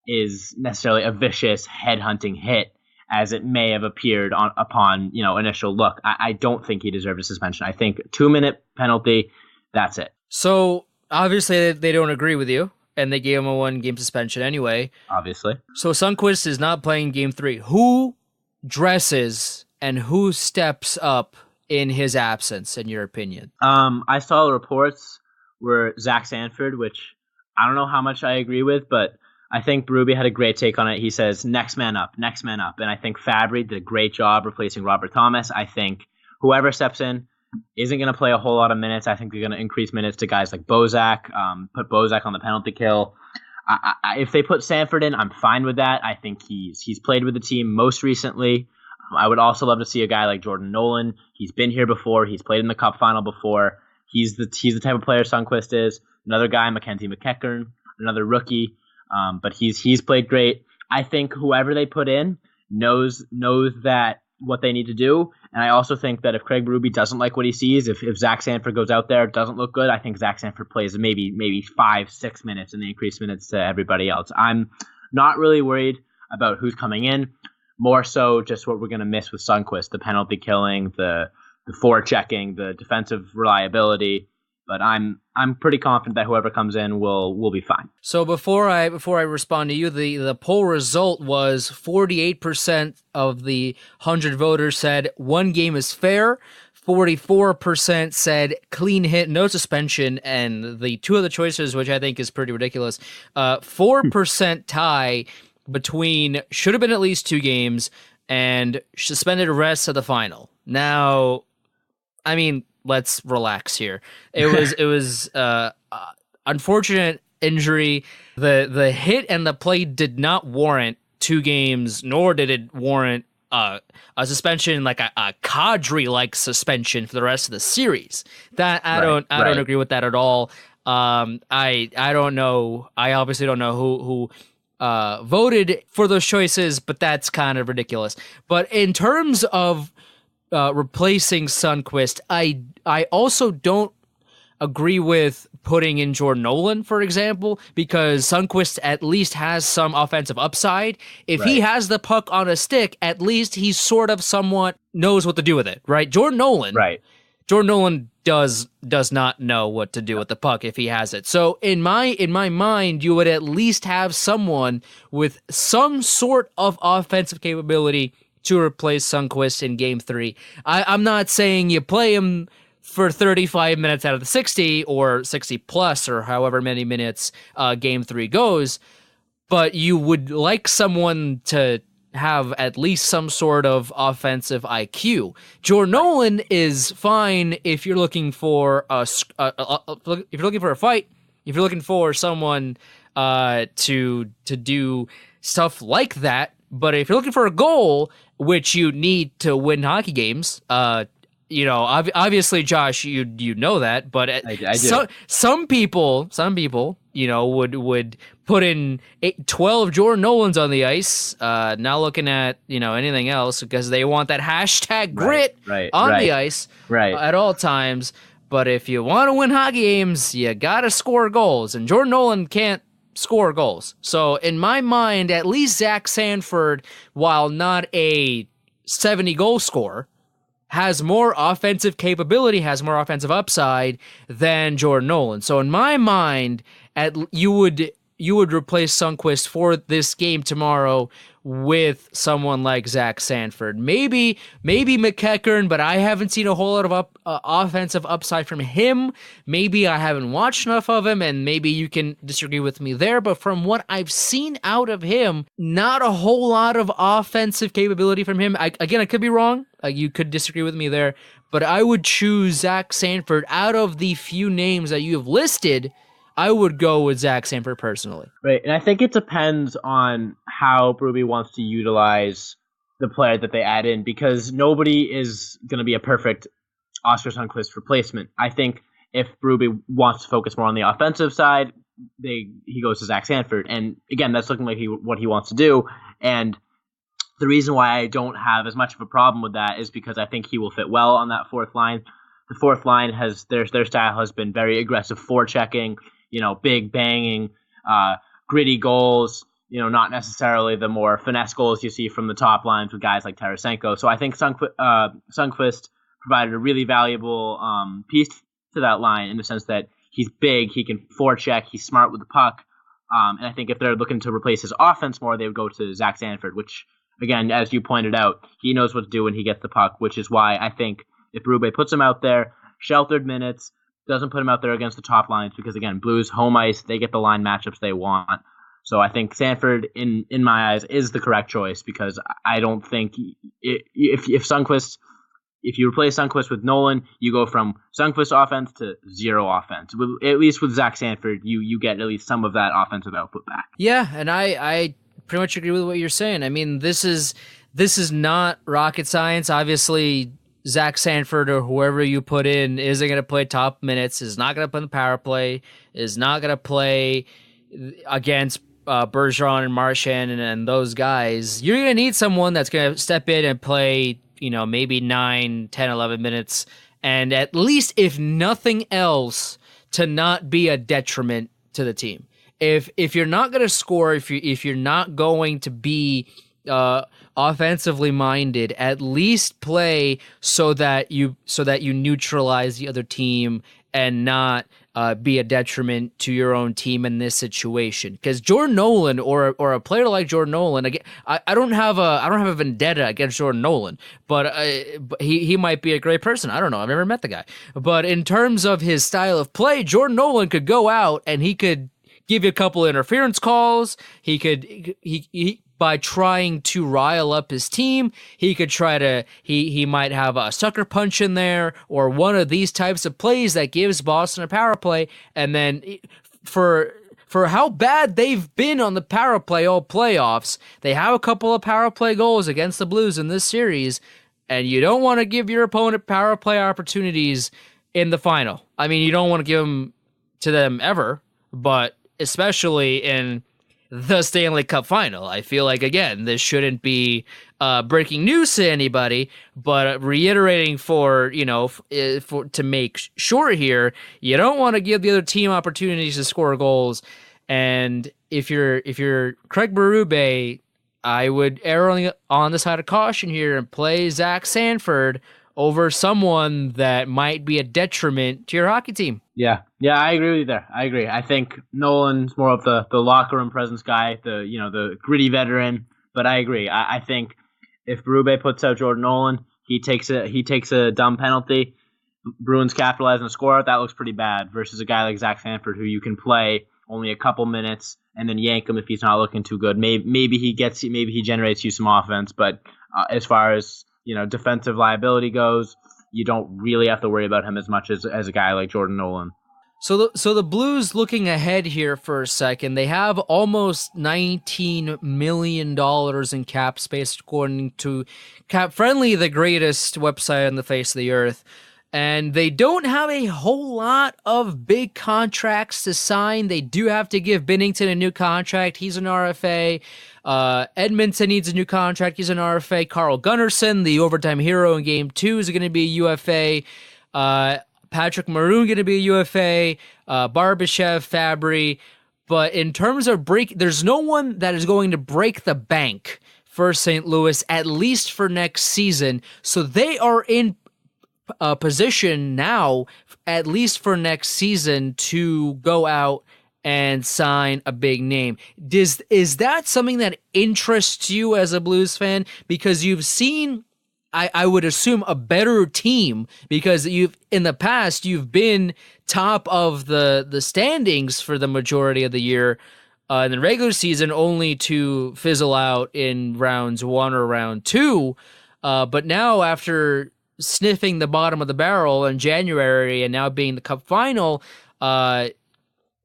is necessarily a vicious headhunting hit as it may have appeared upon initial look. I don't think he deserved a suspension. I think 2-minute penalty, that's it.
So obviously they don't agree with you, and they gave him a 1-game suspension anyway.
Obviously.
So Sundqvist is not playing Game 3. Who dresses and who steps up in his absence, in your opinion?
I saw reports where Zach Sanford, which I don't know how much I agree with, but I think Berube had a great take on it. He says, next man up. And I think Fabry did a great job replacing Robert Thomas. I think whoever steps in isn't going to play a whole lot of minutes. I think they're going to increase minutes to guys like Bozak, put Bozak on the penalty kill. If they put Sanford in, I'm fine with that. I think he's played with the team most recently. I would also love to see a guy like Jordan Nolan. He's been here before. He's played in the Cup Final before. He's the type of player Sundqvist is. Another guy, Mackenzie McEachern, another rookie, but he's played great. I think whoever they put in knows that what they need to do. And I also think that if Craig Berube doesn't like what he sees, if Zach Sanford goes out there, doesn't look good, I think Zach Sanford plays maybe 5-6 minutes and they increase minutes to everybody else. I'm not really worried about who's coming in, more so just what we're going to miss with Sundqvist, the penalty killing, the forechecking, the defensive reliability. But I'm pretty confident that whoever comes in will be fine.
So before I respond to you, the poll result was 48% of the 100 voters said 1 game is fair, 44% said clean hit, no suspension, and the two other choices, which I think is pretty ridiculous, 4% tie between should have been at least 2 games and suspended rest of the final. Now, I mean, let's relax here. It was unfortunate injury. The hit and the play did not warrant 2 games, nor did it warrant a suspension, like a cadre-like suspension for the rest of the series. That I don't agree with that at all. I don't know. I obviously don't know who voted for those choices, but that's kind of ridiculous. But in terms of replacing Sundqvist, I also don't agree with putting in Jordan Nolan, for example, because Sundqvist at least has some offensive upside. If he has the puck on a stick, at least he sort of somewhat knows what to do with it, right? Jordan Nolan does not know what to do with the puck if he has it. So in my mind, you would at least have someone with some sort of offensive capability to replace Sundqvist in Game 3. I'm not saying you play him for 35 minutes out of the 60 or 60 plus or however many minutes Game 3 goes, but you would like someone to have at least some sort of offensive IQ. Jordan Nolan is fine if you're looking for if you're looking for a fight, if you're looking for someone to do stuff like that. But if you're looking for a goal, which you need to win hockey games, obviously, Josh, you know that. But
I do.
Some people, would put in 12 Jordan Nolans on the ice, not looking at anything else because they want that hashtag grit on the ice at all times. But if you want to win hockey games, you gotta score goals, and Jordan Nolan can't score goals. So in my mind, at least Zach Sanford, while not a 70 goal scorer, has more offensive capability, has more offensive upside than Jordan Nolan. So in my mind, you would replace Sundqvist for this game tomorrow with someone like Zach Sanford. Maybe McEachern, but I haven't seen a whole lot of offensive upside from him. Maybe I haven't watched enough of him, and maybe you can disagree with me there. But from what I've seen out of him, not a whole lot of offensive capability from him. I could be wrong. You could disagree with me there. But I would choose Zach Sanford out of the few names that you have listed. I would go with Zach Sanford personally.
Right, and I think it depends on how Berube wants to utilize the player that they add in, because nobody is going to be a perfect Oscar Sundqvist replacement. I think if Berube wants to focus more on the offensive side, he goes to Zach Sanford, and again, that's looking like what he wants to do. And the reason why I don't have as much of a problem with that is because I think he will fit well on that fourth line. The fourth line has their style has been very aggressive forechecking. Big banging, gritty goals, not necessarily the more finesse goals you see from the top lines with guys like Tarasenko. So I think Sundqvist provided a really valuable piece to that line in the sense that he's big, he can forecheck, he's smart with the puck. And I think if they're looking to replace his offense more, they would go to Zach Sanford, which, again, as you pointed out, he knows what to do when he gets the puck, which is why I think if Berube puts him out there, sheltered minutes, doesn't put him out there against the top lines because, again, Blues, home ice, they get the line matchups they want. So I think Sanford, in my eyes, is the correct choice because I don't think if you replace Sundqvist with Nolan, you go from Sundqvist offense to zero offense. At least with Zach Sanford, you get at least some of that offensive output back.
Yeah, and I pretty much agree with what you're saying. I mean, this is not rocket science. Obviously, Zach Sanford or whoever you put in isn't going to play top minutes, is not going to play in the power play, is not going to play against Bergeron and Marchand and those guys. You're going to need someone that's going to step in and play, maybe 9, 10, 11 minutes, and at least, if nothing else, to not be a detriment to the team. If you're not going to score, if you're not going to be offensively minded, at least play so that you neutralize the other team and not be a detriment to your own team in this situation. Because Jordan Nolan or a player like Jordan Nolan, again, I don't have a vendetta against Jordan Nolan, but he might be a great person. I don't know. I've never met the guy, but in terms of his style of play, Jordan Nolan could go out and he could give you a couple interference calls. He by trying to rile up his team, he could try to, he might have a sucker punch in there or one of these types of plays that gives Boston a power play. And then for how bad they've been on the power play all playoffs, they have a couple of power play goals against the Blues in this series, and you don't want to give your opponent power play opportunities in the final. I mean, you don't want to give them to them ever, but especially in the Stanley Cup Final. I feel like, again, this shouldn't be breaking news to anybody, but reiterating to make sure here, you don't want to give the other team opportunities to score goals. And if you're Craig Berube, I would err on the side of caution here and play Zach Sanford over someone that might be a detriment to your hockey team.
Yeah, I agree with you there. I agree. I think Nolan's more of the locker room presence guy, the gritty veteran. But I agree. I think if Berube puts out Jordan Nolan, he takes a dumb penalty. Bruins capitalize and score. That looks pretty bad. Versus a guy like Zach Sanford, who you can play only a couple minutes and then yank him if he's not looking too good. Maybe he generates you some offense. But as far as defensive liability goes, you don't really have to worry about him as much as a guy like Jordan Nolan.
So the Blues, looking ahead here for a second, they have almost $19 million in cap space, according to Cap Friendly, the greatest website on the face of the earth. And they don't have a whole lot of big contracts to sign. They do have to give Binnington a new contract. He's an RFA. Edmondson needs a new contract. He's an RFA. Carl Gunnarsson, the overtime hero in Game 2, is going to be a UFA. Patrick Maroon going to be a UFA. Barbashev, Fabry. But in terms of there's no one that is going to break the bank for St. Louis, at least for next season. So they are in position now, at least for next season, to go out and sign a big name. Is that something that interests you as a Blues fan? Because you've seen, I would assume, a better team, because in the past you've been top of the standings for the majority of the year in the regular season, only to fizzle out in rounds 1 or round 2. But now, after sniffing the bottom of the barrel in January and now being the Cup final,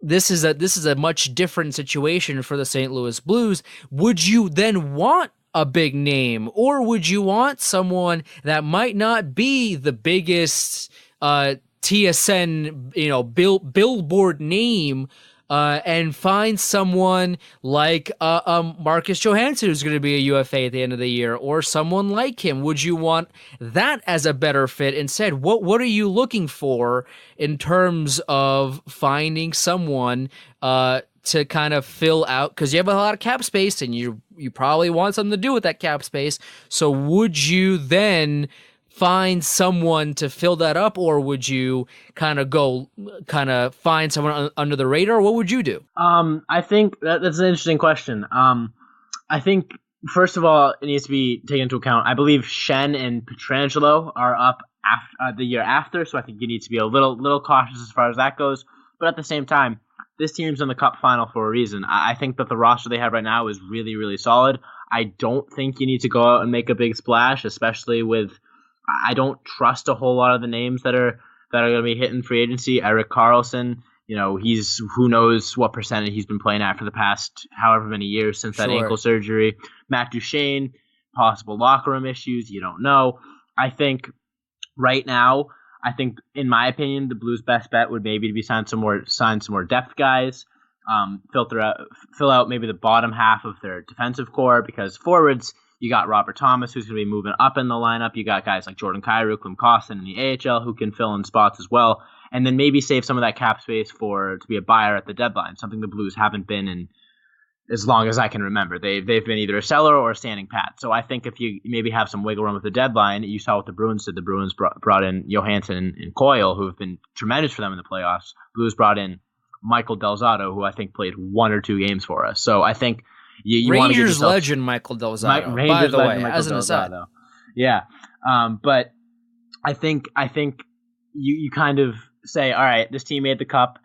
this is a much different situation for the St. Louis Blues. Would you then want a big name, or would you want someone that might not be the biggest TSN, billboard name, and find someone like Marcus Johansson, who's going to be a UFA at the end of the year, or someone like him? Would you want that as a better fit instead? What are you looking for in terms of finding someone to kind of fill out? Because you have a lot of cap space, and you probably want something to do with that cap space. So would you then find someone to fill that up, or would you kind of find someone under the radar? What would you do?
I think that's an interesting question. I think, first of all, it needs to be taken into account. I believe Schenn and Pietrangelo are up the year after, so I think you need to be a little cautious as far as that goes. But at the same time, this team's in the Cup final for a reason. I think that the roster they have right now is really, really solid. I don't think you need to go out and make a big splash, especially with, I don't trust a whole lot of the names that are going to be hitting free agency. Erik Karlsson, he's, who knows what percentage he's been playing at for the past however many years since that ankle surgery. Matt Duchene, possible locker room issues, you don't know. I think right now, in my opinion, the Blues' best bet would maybe be sign some more depth guys, fill out maybe the bottom half of their defensive core, because forwards, you got Robert Thomas, who's going to be moving up in the lineup. You got guys like Jordan Kyrou, Klim Kostin in the AHL, who can fill in spots as well. And then maybe save some of that cap space to be a buyer at the deadline, something the Blues haven't been in as long as I can remember. They've been either a seller or a standing pat. So I think if you maybe have some wiggle room at the deadline, you saw what the Bruins did. The Bruins brought in Johansson and Coyle, who have been tremendous for them in the playoffs. Blues brought in Michael Del Zotto, who I think played 1 or 2 games for us. So I think you want to get yourself,
legend Michael Del Zotto, by the way, as an aside.
Yeah. But I think you kind of say, all right, this team made the Cup.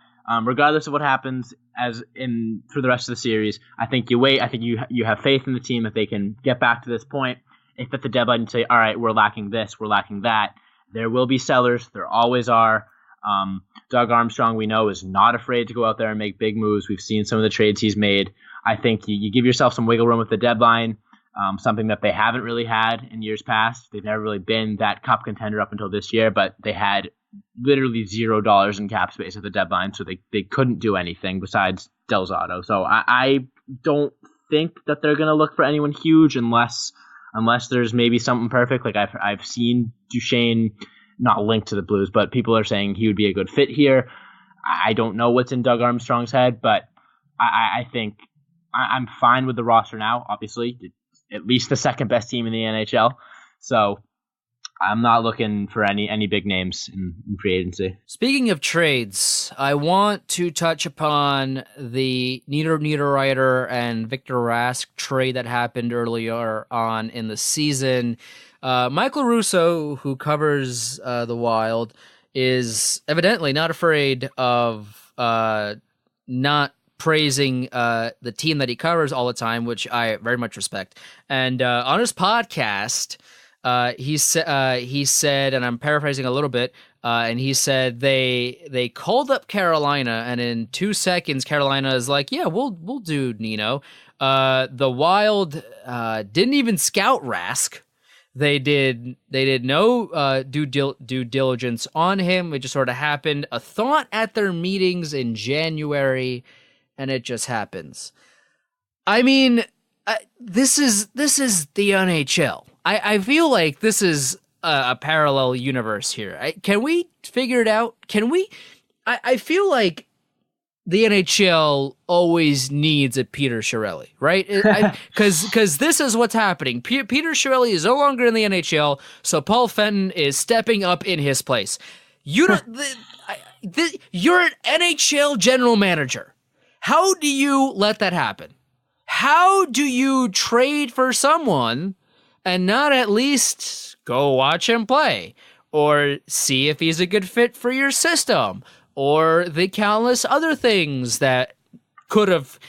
Regardless of what happens for the rest of the series, I think you wait. I think you have faith in the team that they can get back to this point. If at the deadline you say, all right, we're lacking this, we're lacking that, there will be sellers. There always are. Doug Armstrong, we know, is not afraid to go out there and make big moves. We've seen some of the trades he's made. I think you give yourself some wiggle room at the deadline, something that they haven't really had in years past. They've never really been that Cup contender up until this year, but they had literally $0 in cap space at the deadline, so they couldn't do anything besides Del Zotto. So I don't think that they're going to look for anyone huge unless there's maybe something perfect. Like I've seen Duchene not linked to the Blues, but people are saying he would be a good fit here. I don't know what's in Doug Armstrong's head, but I think I'm fine with the roster now. Obviously, it's at least the second best team in the NHL. So I'm not looking for any big names in free agency.
Speaking of trades, I want to touch upon the Niederreiter and Victor Rask trade that happened earlier on in the season. Michael Russo, who covers the Wild, is evidently not afraid of not praising the team that he covers all the time, which I very much respect. And on his podcast, he said, and I'm paraphrasing a little bit, and he said they called up Carolina, and in 2 seconds, Carolina is like, yeah, we'll do Nino. The Wild didn't even scout Rask. They did no due diligence on him. It just sort of happened. A thought at their meetings in January, and it just happens. I mean, this is the NHL. I feel like this is a parallel universe here. Can we figure it out? Can we? I feel like the NHL always needs a Peter Chiarelli, right? Because this is what's happening. Peter Chiarelli is no longer in the NHL, so Paul Fenton is stepping up in his place. You don't. You're an NHL general manager. How do you let that happen? How do you trade for someone and not at least go watch him play or see if he's a good fit for your system or the countless other things that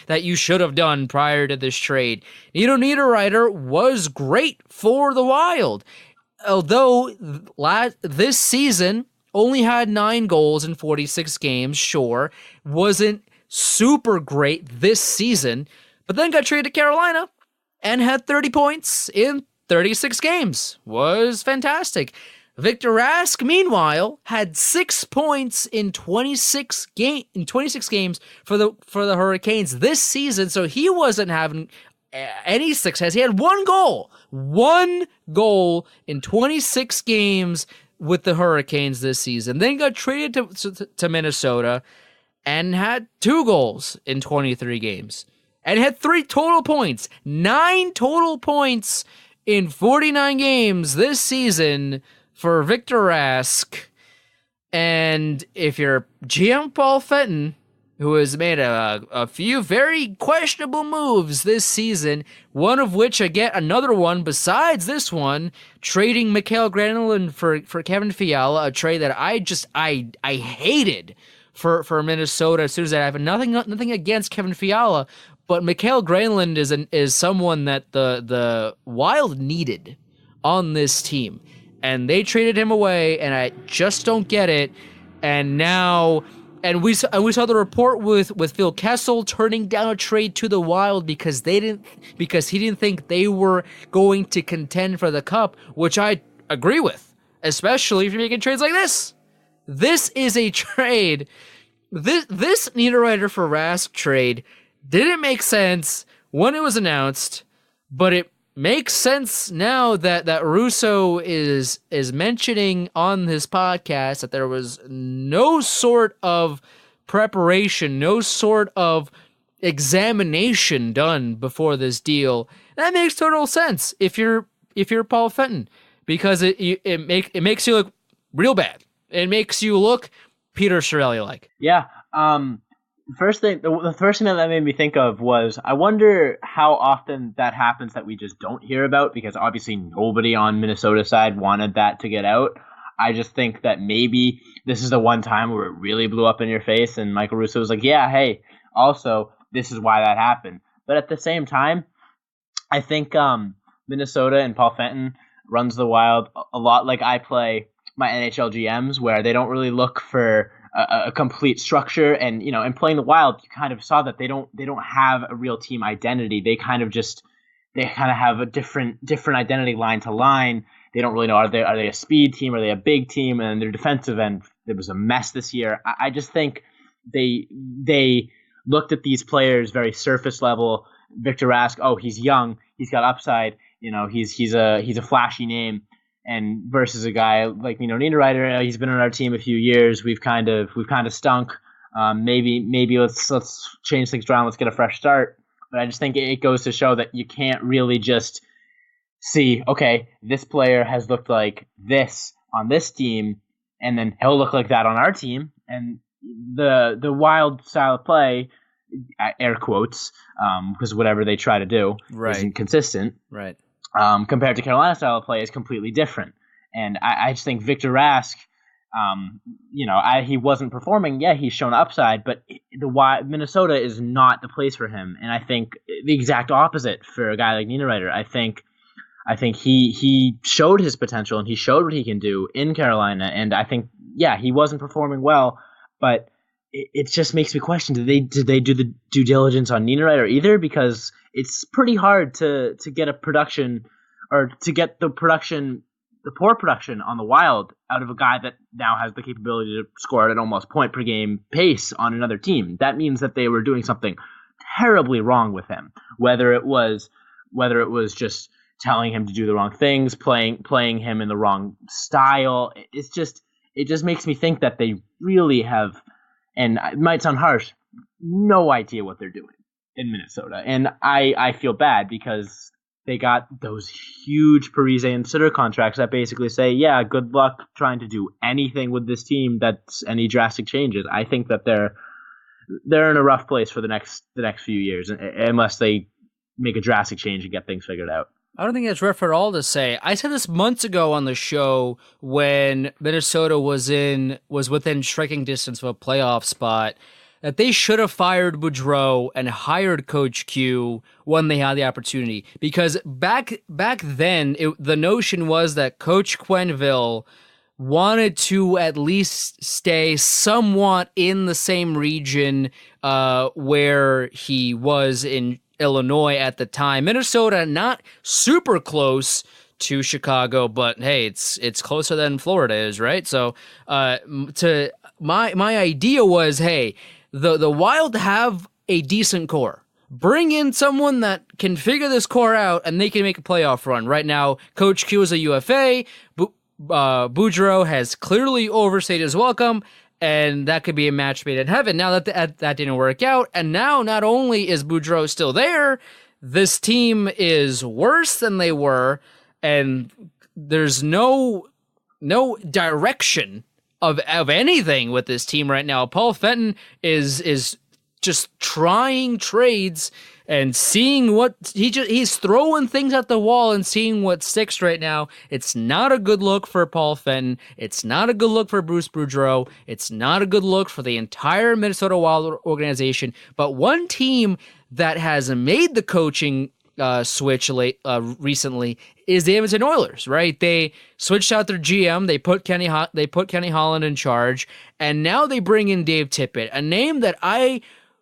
you should have done prior to this trade? Niederreiter was great for the Wild, although this season only had 9 goals in 46 games. Sure, wasn't super great this season, but then got traded to Carolina and had 30 points in 36 games. Was fantastic. Victor Rask, meanwhile, had 6 points in 26 games for the Hurricanes this season, so he wasn't having any success. He had 1 goal in 26 games with the Hurricanes this season. Then got traded to Minnesota and had 2 goals in 23 games and had 3 total points, 9 total points in 49 games this season for Victor Rask. And if you're GM Paul Fenton, who has made a few very questionable moves this season, one of which, again, another one besides this one, trading Mikael Granlund for Kevin Fiala, a trade that I hated for Minnesota. As soon as I have nothing against Kevin Fiala, but Mikael Granlund is someone that the Wild needed on this team, and they traded him away, and I just don't get it. And now, we saw the report with Phil Kessel turning down a trade to the Wild because he didn't think they were going to contend for the Cup, which I agree with, especially if you're making trades like this. This is a trade. This Niederreiter for Rask trade didn't make sense when it was announced, but it makes sense now that Russo is mentioning on his podcast that there was no sort of preparation, no sort of examination done before this deal. That makes total sense if you're Paul Fenton, because it makes you look real bad. It makes you look Peter Chiarelli like.
Yeah. The first thing that made me think of was, I wonder how often that happens that we just don't hear about, because obviously nobody on Minnesota side wanted that to get out. I just think that maybe this is the one time where it really blew up in your face, and Michael Russo was like, yeah, hey, also, this is why that happened. But at the same time, I think Minnesota and Paul Fenton runs the Wild a lot like I play my NHL GMs, where they don't really look for a complete structure, and playing the Wild, you kind of saw that they don't have a real team identity. They kind of have a different identity line to line. They don't really know, are they a speed team, are they a big team, and their defensive end, it was a mess this year. I just think they looked at these players very surface level. Victor Rask, oh, he's young, he's got upside, he's a flashy name. And versus a guy like Niederreiter, he's been on our team a few years. We've kind of stunk. Maybe let's change things around. Let's get a fresh start. But I just think it goes to show that you can't really just see, okay, this player has looked like this on this team, and then he'll look like that on our team. And the Wild style of play, air quotes, because whatever they try to do isn't consistent.
Right.
Compared to Carolina style of play is completely different. And I just think Victor Rask, he wasn't performing. Yeah, he's shown upside, but Minnesota is not the place for him. And I think the exact opposite for a guy like Niederreiter. I think he showed his potential, and he showed what he can do in Carolina. And I think, yeah, he wasn't performing well, but it just makes me question, did they do the due diligence on Niederreiter either? Because it's pretty hard to get a production, or to get the poor production on the Wild out of a guy that now has the capability to score at an almost point per game pace on another team. That means that they were doing something terribly wrong with him. Whether it was just telling him to do the wrong things, playing him in the wrong style. It just makes me think that they really have, and it might sound harsh, no idea what they're doing in Minnesota. And I feel bad because they got those huge Parise and Sutter contracts that basically say, yeah, good luck trying to do anything with this team that's any drastic changes. I think that they're in a rough place for the next few years unless they make a drastic change and get things figured out.
I don't think that's rough at all to say. I said this months ago on the show when Minnesota was within striking distance of a playoff spot that they should have fired Boudreau and hired Coach Q when they had the opportunity. Because back then, the notion was that Coach Quenneville wanted to at least stay somewhat in the same region where he was in Illinois at the time. Minnesota, not super close to Chicago, but hey, it's closer than Florida is, right? So to my idea was, hey, the Wild have a decent core. Bring in someone that can figure this core out and they can make a playoff run. Right now, Coach Q is a UFA. Boudreau has clearly overstayed his welcome, and that could be a match made in heaven. Now that didn't work out, and now not only is Boudreau still there, this team is worse than they were, and there's no direction of anything with this team right now. Paul Fenton is just trying trades and seeing what he's throwing things at the wall and seeing what sticks right now. It's not a good look for Paul Fenton. It's not a good look for Bruce Boudreau. It's not a good look for the entire Minnesota Wild organization. But one team that has made the coaching switch recently is the Edmonton Oilers, right? They switched out their GM. They put Kenny Holland in charge, and now they bring in Dave Tippett, a name that I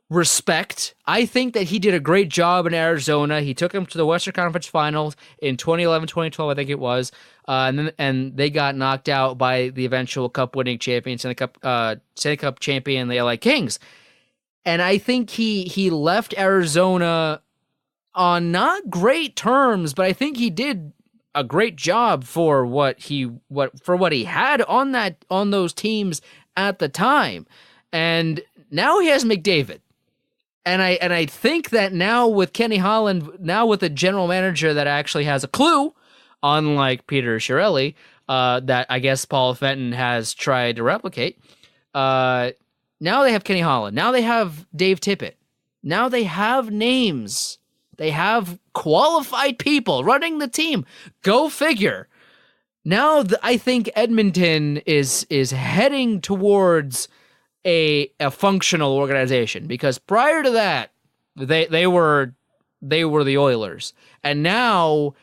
respect. I think that he did a great job in Arizona. He took them to the Western Conference Finals in 2011, 2012, I think it was, and they got knocked out by the eventual Cup-winning champion, Stanley Cup champion, the LA Kings. And I think he left Arizona on not great terms, but I think he did a great job for what he had on those teams at the time. And now he has McDavid. And I think that now with Kenny Holland, now with a general manager that actually has a clue, unlike Peter Chiarelli, that I guess Paul Fenton has tried to replicate, now they have Kenny Holland. Now they have Dave Tippett. Now they have names. They have qualified people running the team. Go figure. Now I think Edmonton is heading towards a functional organization, because prior to that they were the Oilers, and now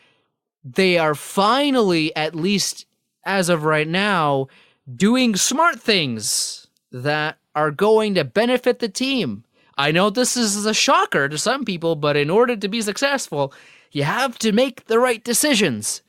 they are finally, at least as of right now, doing smart things that are going to benefit the team. I know this is a shocker to some people, but in order to be successful, you have to make the right decisions.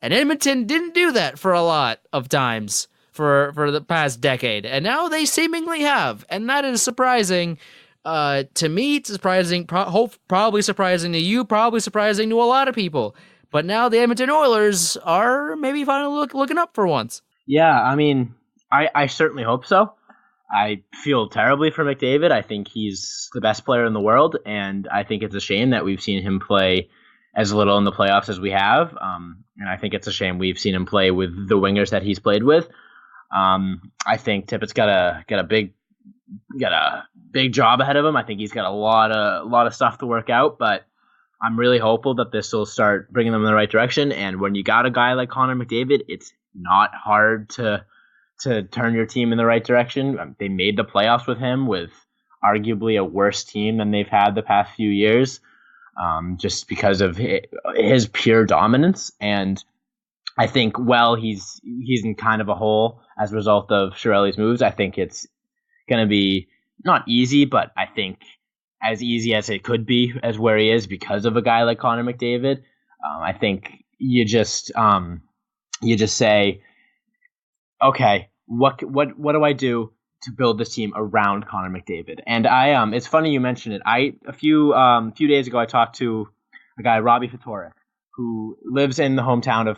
And Edmonton didn't do that for a lot of times for the past decade. And now they seemingly have. And that is surprising. To me, it's surprising, probably surprising to you, probably surprising to a lot of people. But now the Edmonton Oilers are maybe finally looking up for once.
Yeah, I mean, I certainly hope so. I feel terribly for McDavid. I think he's the best player in the world, and I think it's a shame that we've seen him play as little in the playoffs as we have. And I think it's a shame we've seen him play with the wingers that he's played with. I think Tippett's got a big job ahead of him. I think he's got a lot of stuff to work out, but I'm really hopeful that this will start bringing them in the right direction. And when you got a guy like Connor McDavid, it's not hard to turn your team in the right direction. They made the playoffs with him, with arguably a worse team than they've had the past few years, just because of his pure dominance. And I think, he's in kind of a hole as a result of Chiarelli's moves. I think it's going to be not easy, but I think as easy as it could be as where he is because of a guy like Connor McDavid. I think you just say, okay, what do I do to build this team around Connor McDavid? And it's funny you mentioned it. A few days ago I talked to a guy, Robbie Fatorik, who lives in the hometown of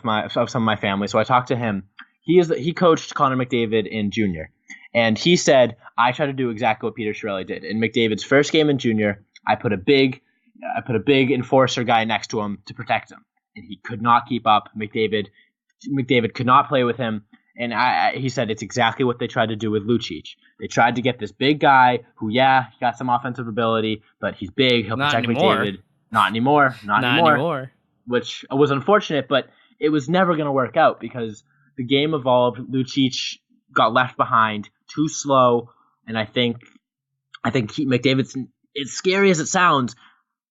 some of my family. So I talked to him. He coached Connor McDavid in junior, And he said, I tried to do exactly what Peter Chiarelli did. In McDavid's first game in junior, I put a big enforcer guy next to him to protect him. And he could not keep up. McDavid could not play with him. And he said it's exactly what they tried to do with Lucic. They tried to get this big guy who, he got some offensive ability, but he's big. He'll protect McDavid. Not anymore. Which was unfortunate, but it was never going to work out because the game evolved. Lucic got left behind, too slow, and I think McDavid's, as scary as it sounds,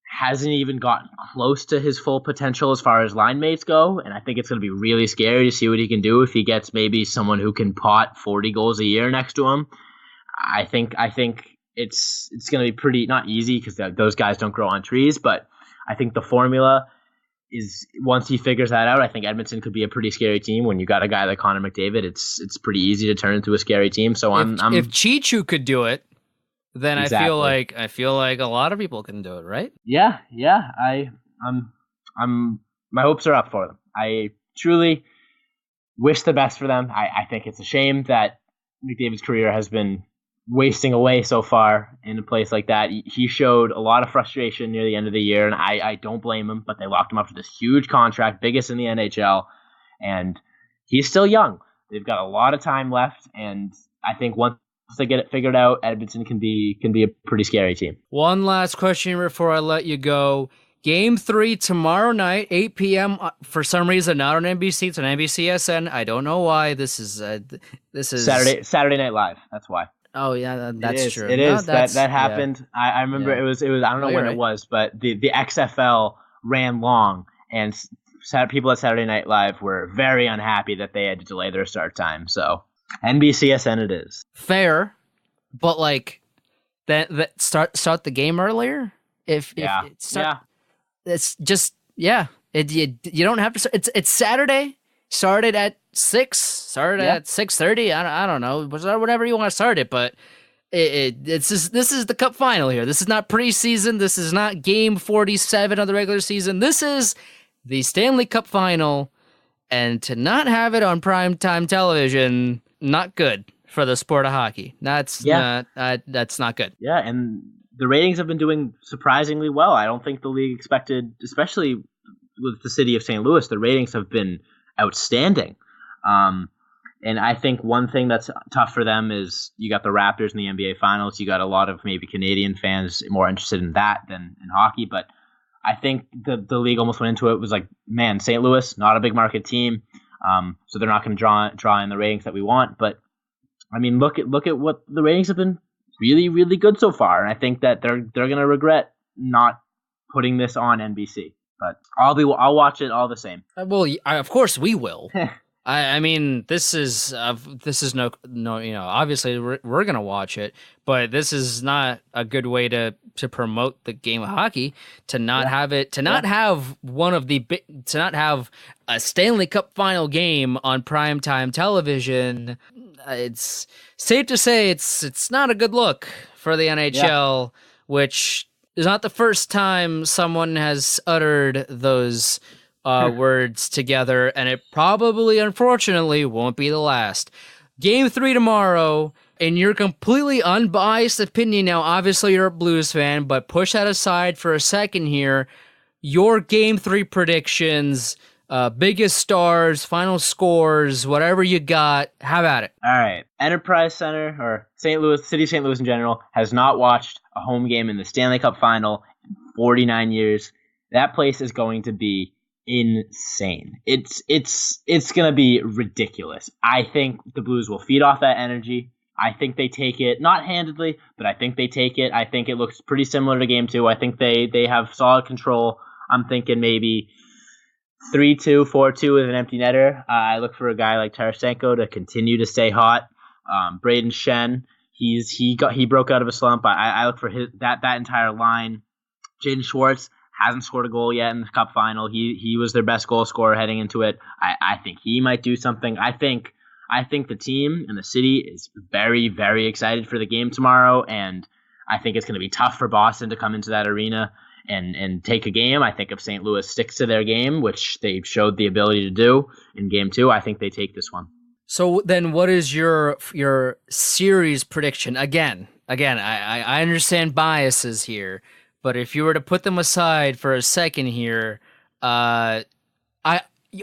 hasn't even gotten close to his full potential as far as line mates go, and I think it's going to be really scary to see what he can do if he gets maybe someone who can pot 40 goals a year next to him. I think it's going to be pretty, not easy because those guys don't grow on trees, but I think the formula is, once he figures that out, I think Edmonton could be a pretty scary team. When you got a guy like Connor McDavid, it's pretty easy to turn into a scary team. So
if Chichu could do it, then
exactly.
I feel like a lot of people can do it, right?
Yeah. My hopes are up for them. I truly wish the best for them. I think it's a shame that McDavid's career has been wasting away so far in a place like that. He showed a lot of frustration near the end of the year, and I don't blame him, but they locked him up for this huge contract, biggest in the NHL, and he's still young. They've got a lot of time left, and I think once they get it figured out, Edmonton can be a pretty scary team.
One last question before I let you go. Game 3 tomorrow night, 8 p.m. For some reason, not on NBC. It's on NBCSN. I don't know why. This is
Saturday Night Live. That's why.
Oh yeah, that's true.
It is. That happened. Yeah. I remember it was. I don't know when it was, but the XFL ran long, and people at Saturday Night Live were very unhappy that they had to delay their start time. So NBCSN it is.
Fair, but like that start the game earlier. If it's just you don't have to. It's Saturday. Started at 6. Started at 6:30. I don't know. Whatever you want to start it, but this is the Cup Final here. This is not preseason. This is not Game 47 of the regular season. This is the Stanley Cup Final, and to not have it on primetime television, not good for the sport of hockey. That's not good.
Yeah, and the ratings have been doing surprisingly well. I don't think the league expected, especially with the city of St. Louis, the ratings have been outstanding. And I think one thing that's tough for them is you got the Raptors in the NBA Finals. You got a lot of maybe Canadian fans more interested in that than in hockey. But I think the league almost went into it was like, man, St. Louis, not a big market team, so they're not going to draw in the ratings that we want. But I mean, look at what the ratings have been, really, really good so far. And I think that they're going to regret not putting this on NBC. But I'll watch it all the same.
Well, of course we will. I mean, this is no, obviously we're gonna watch it, but this is not a good way to promote the game of hockey. To not have it, to not have to not have a Stanley Cup Final game on primetime television. It's safe to say it's not a good look for the NHL, which is not the first time someone has uttered those words together, and it probably, unfortunately, won't be the last. Game 3 tomorrow, in your completely unbiased opinion, now obviously you're a Blues fan, but push that aside for a second here, your Game 3 predictions, biggest stars, final scores, whatever you got, have at it.
All right. Enterprise Center, or St. Louis, City of St. Louis in general, has not watched a home game in the Stanley Cup Final in 49 years. That place is going to be insane. It's going to be ridiculous. I think the Blues will feed off that energy. I think they take it, not handedly, but I think they take it. I think it looks pretty similar to Game 2. I think they have solid control. I'm thinking maybe 3-2, 4-2 with an empty netter. I look for a guy like Tarasenko to continue to stay hot. Braden Shen, he broke out of a slump. I look for that entire line. Jaden Schwartz hasn't scored a goal yet in the Cup Final. He was their best goal scorer heading into it. I think he might do something. I think the team and the city is very, very excited for the game tomorrow, and I think it's going to be tough for Boston to come into that arena and take a game. I think if St. Louis sticks to their game, which they showed the ability to do in Game 2, I think they take this one.
So then, what is your series prediction? Again, I understand biases here, but if you were to put them aside for a second here, I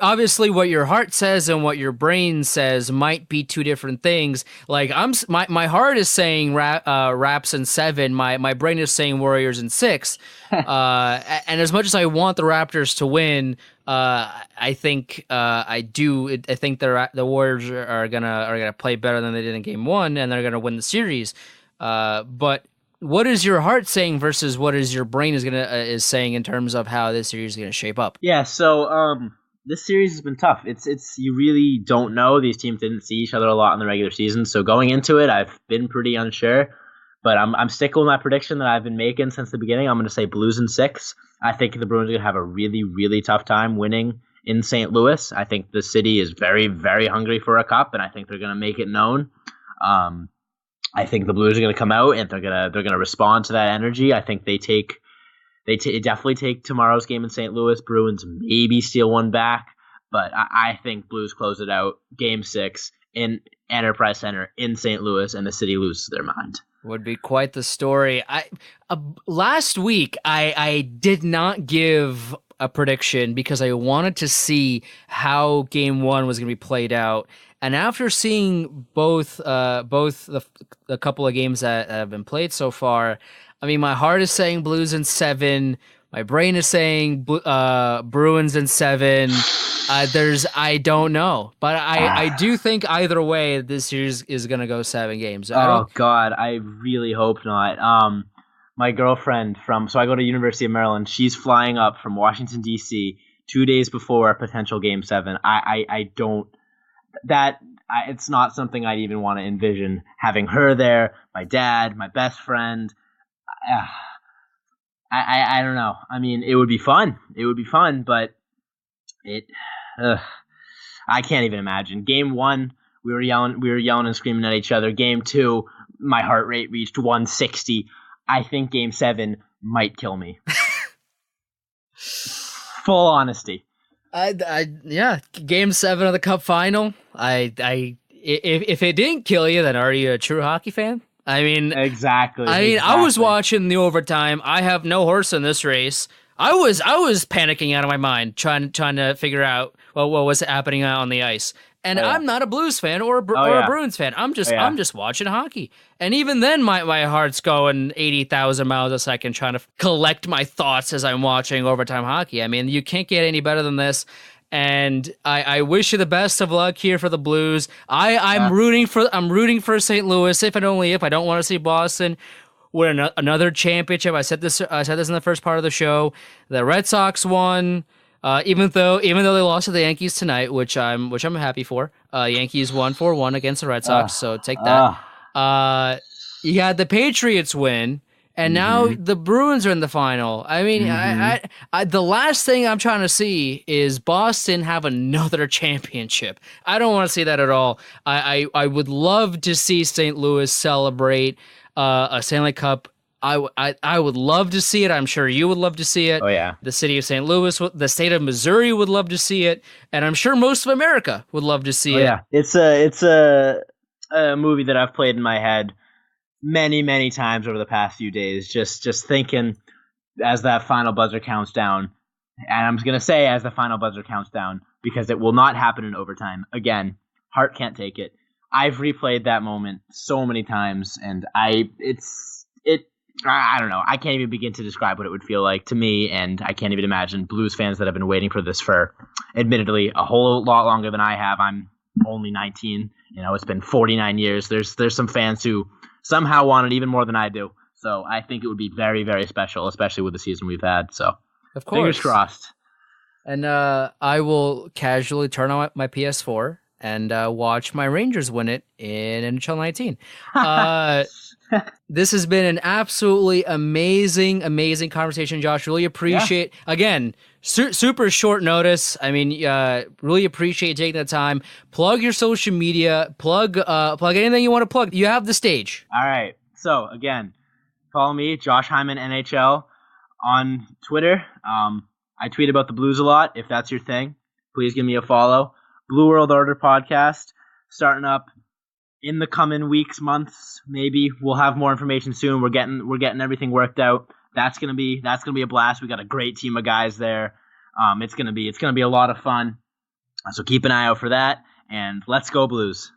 obviously what your heart says and what your brain says might be two different things. Like my heart is saying Raps in 7, my brain is saying Warriors in 6. And as much as I want the Raptors to win, I think I think the Warriors are gonna play better than they did in Game 1, and they're gonna win the series. But what is your heart saying versus what is your brain is saying in terms of how this series is gonna shape up?
Yeah, so this series has been tough. It's you really don't know. These teams didn't see each other a lot in the regular season, so going into it, I've been pretty unsure. But I'm sticking with my prediction that I've been making since the beginning. I'm going to say Blues in 6. I think the Bruins are going to have a really, really tough time winning in St. Louis. I think the city is very, very hungry for a cup, and I think they're going to make it known. I think the Blues are going to come out and they're going to respond to that energy. I think they definitely take tomorrow's game in St. Louis. Bruins maybe steal one back, but I think Blues close it out Game 6 in Enterprise Center in St. Louis, and the city loses their mind.
Would be quite the story. Last week I did not give a prediction because I wanted to see how Game 1 was going to be played out. And after seeing both the couple of games that have been played so far, I mean, my heart is saying Blues in 7. My brain is saying Bruins in 7. I don't know, but I do think either way this series is gonna go 7 games.
Oh God, I really hope not. My girlfriend so I go to University of Maryland. She's flying up from Washington D.C. 2 days before a potential Game 7. I don't. It's not something I'd even want to envision having her there. My dad, my best friend. I don't know. I mean, it would be fun. But I can't even imagine. Game 1, we were yelling and screaming at each other. Game 2, my heart rate reached 160. I think Game 7 might kill me. Full honesty.
Yeah, Game 7 of the Cup Final. If it didn't kill you, then are you a true hockey fan? I mean,
exactly.
I was watching the overtime. I have no horse in this race. I was panicking out of my mind, trying to figure out what was happening on the ice. And I'm not a Blues fan or a Bruins fan. I'm just watching hockey. And even then, my heart's going 80,000 miles a second, trying to collect my thoughts as I'm watching overtime hockey. I mean, you can't get any better than this. And I wish you the best of luck here for the Blues. I'm rooting for St. Louis, if and only if. I don't want to see Boston win another championship. I said this in the first part of the show. The Red Sox won, even though they lost to the Yankees tonight, which I'm happy for. Yankees won 4-1 against the Red Sox, so take that. You had the Patriots win. And now the Bruins are in the final. I mean, I the last thing I'm trying to see is Boston have another championship. I don't want to see that at all. I would love to see St. Louis celebrate a Stanley Cup. I would love to see it. I'm sure you would love to see it.
Oh yeah.
The city of St. Louis, the state of Missouri would love to see it, and I'm sure most of America would love to see it.
Yeah, it's a movie that I've played in my head many times over the past few days, just thinking as that final buzzer counts down. And I'm going to say as the final buzzer counts down because it will not happen in overtime. Again, heart can't take it. I've replayed that moment so many times, and I don't know. I can't even begin to describe what it would feel like to me, and I can't even imagine Blues fans that have been waiting for this for, admittedly, a whole lot longer than I have. I'm only 19. It's been 49 years. There's some fans who somehow want it even more than I do. So I think it would be very, very special, especially with the season we've had. So,
of course,
fingers crossed.
And I will casually turn on my PS4 and watch my Rangers win it in NHL 19. This has been an absolutely amazing conversation, Josh. Really appreciate, again, super short notice. I mean, really appreciate taking the time. Plug your social media. Plug anything you want to plug. You have the stage.
All right. So, again, follow me, Josh Hyman NHL, on Twitter. I tweet about the Blues a lot. If that's your thing, please give me a follow. Blue World Order podcast. starting up in the coming weeks, months. Maybe we'll have more information soon. We're getting everything worked out. That's gonna be a blast. We got a great team of guys there. It's gonna be a lot of fun. So keep an eye out for that. And let's go Blues.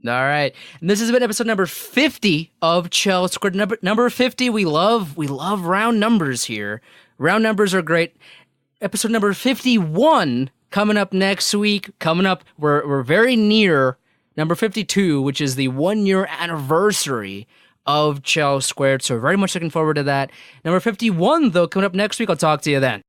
All right. And this has been episode number 50 of Chel Squared. Number 50, we love round numbers here. Round numbers are great. Episode number 51 coming up next week. We're very near number 52, which is the 1-year anniversary of Chel Squared. So very much looking forward to that. Number 51, though, coming up next week. I'll talk to you then.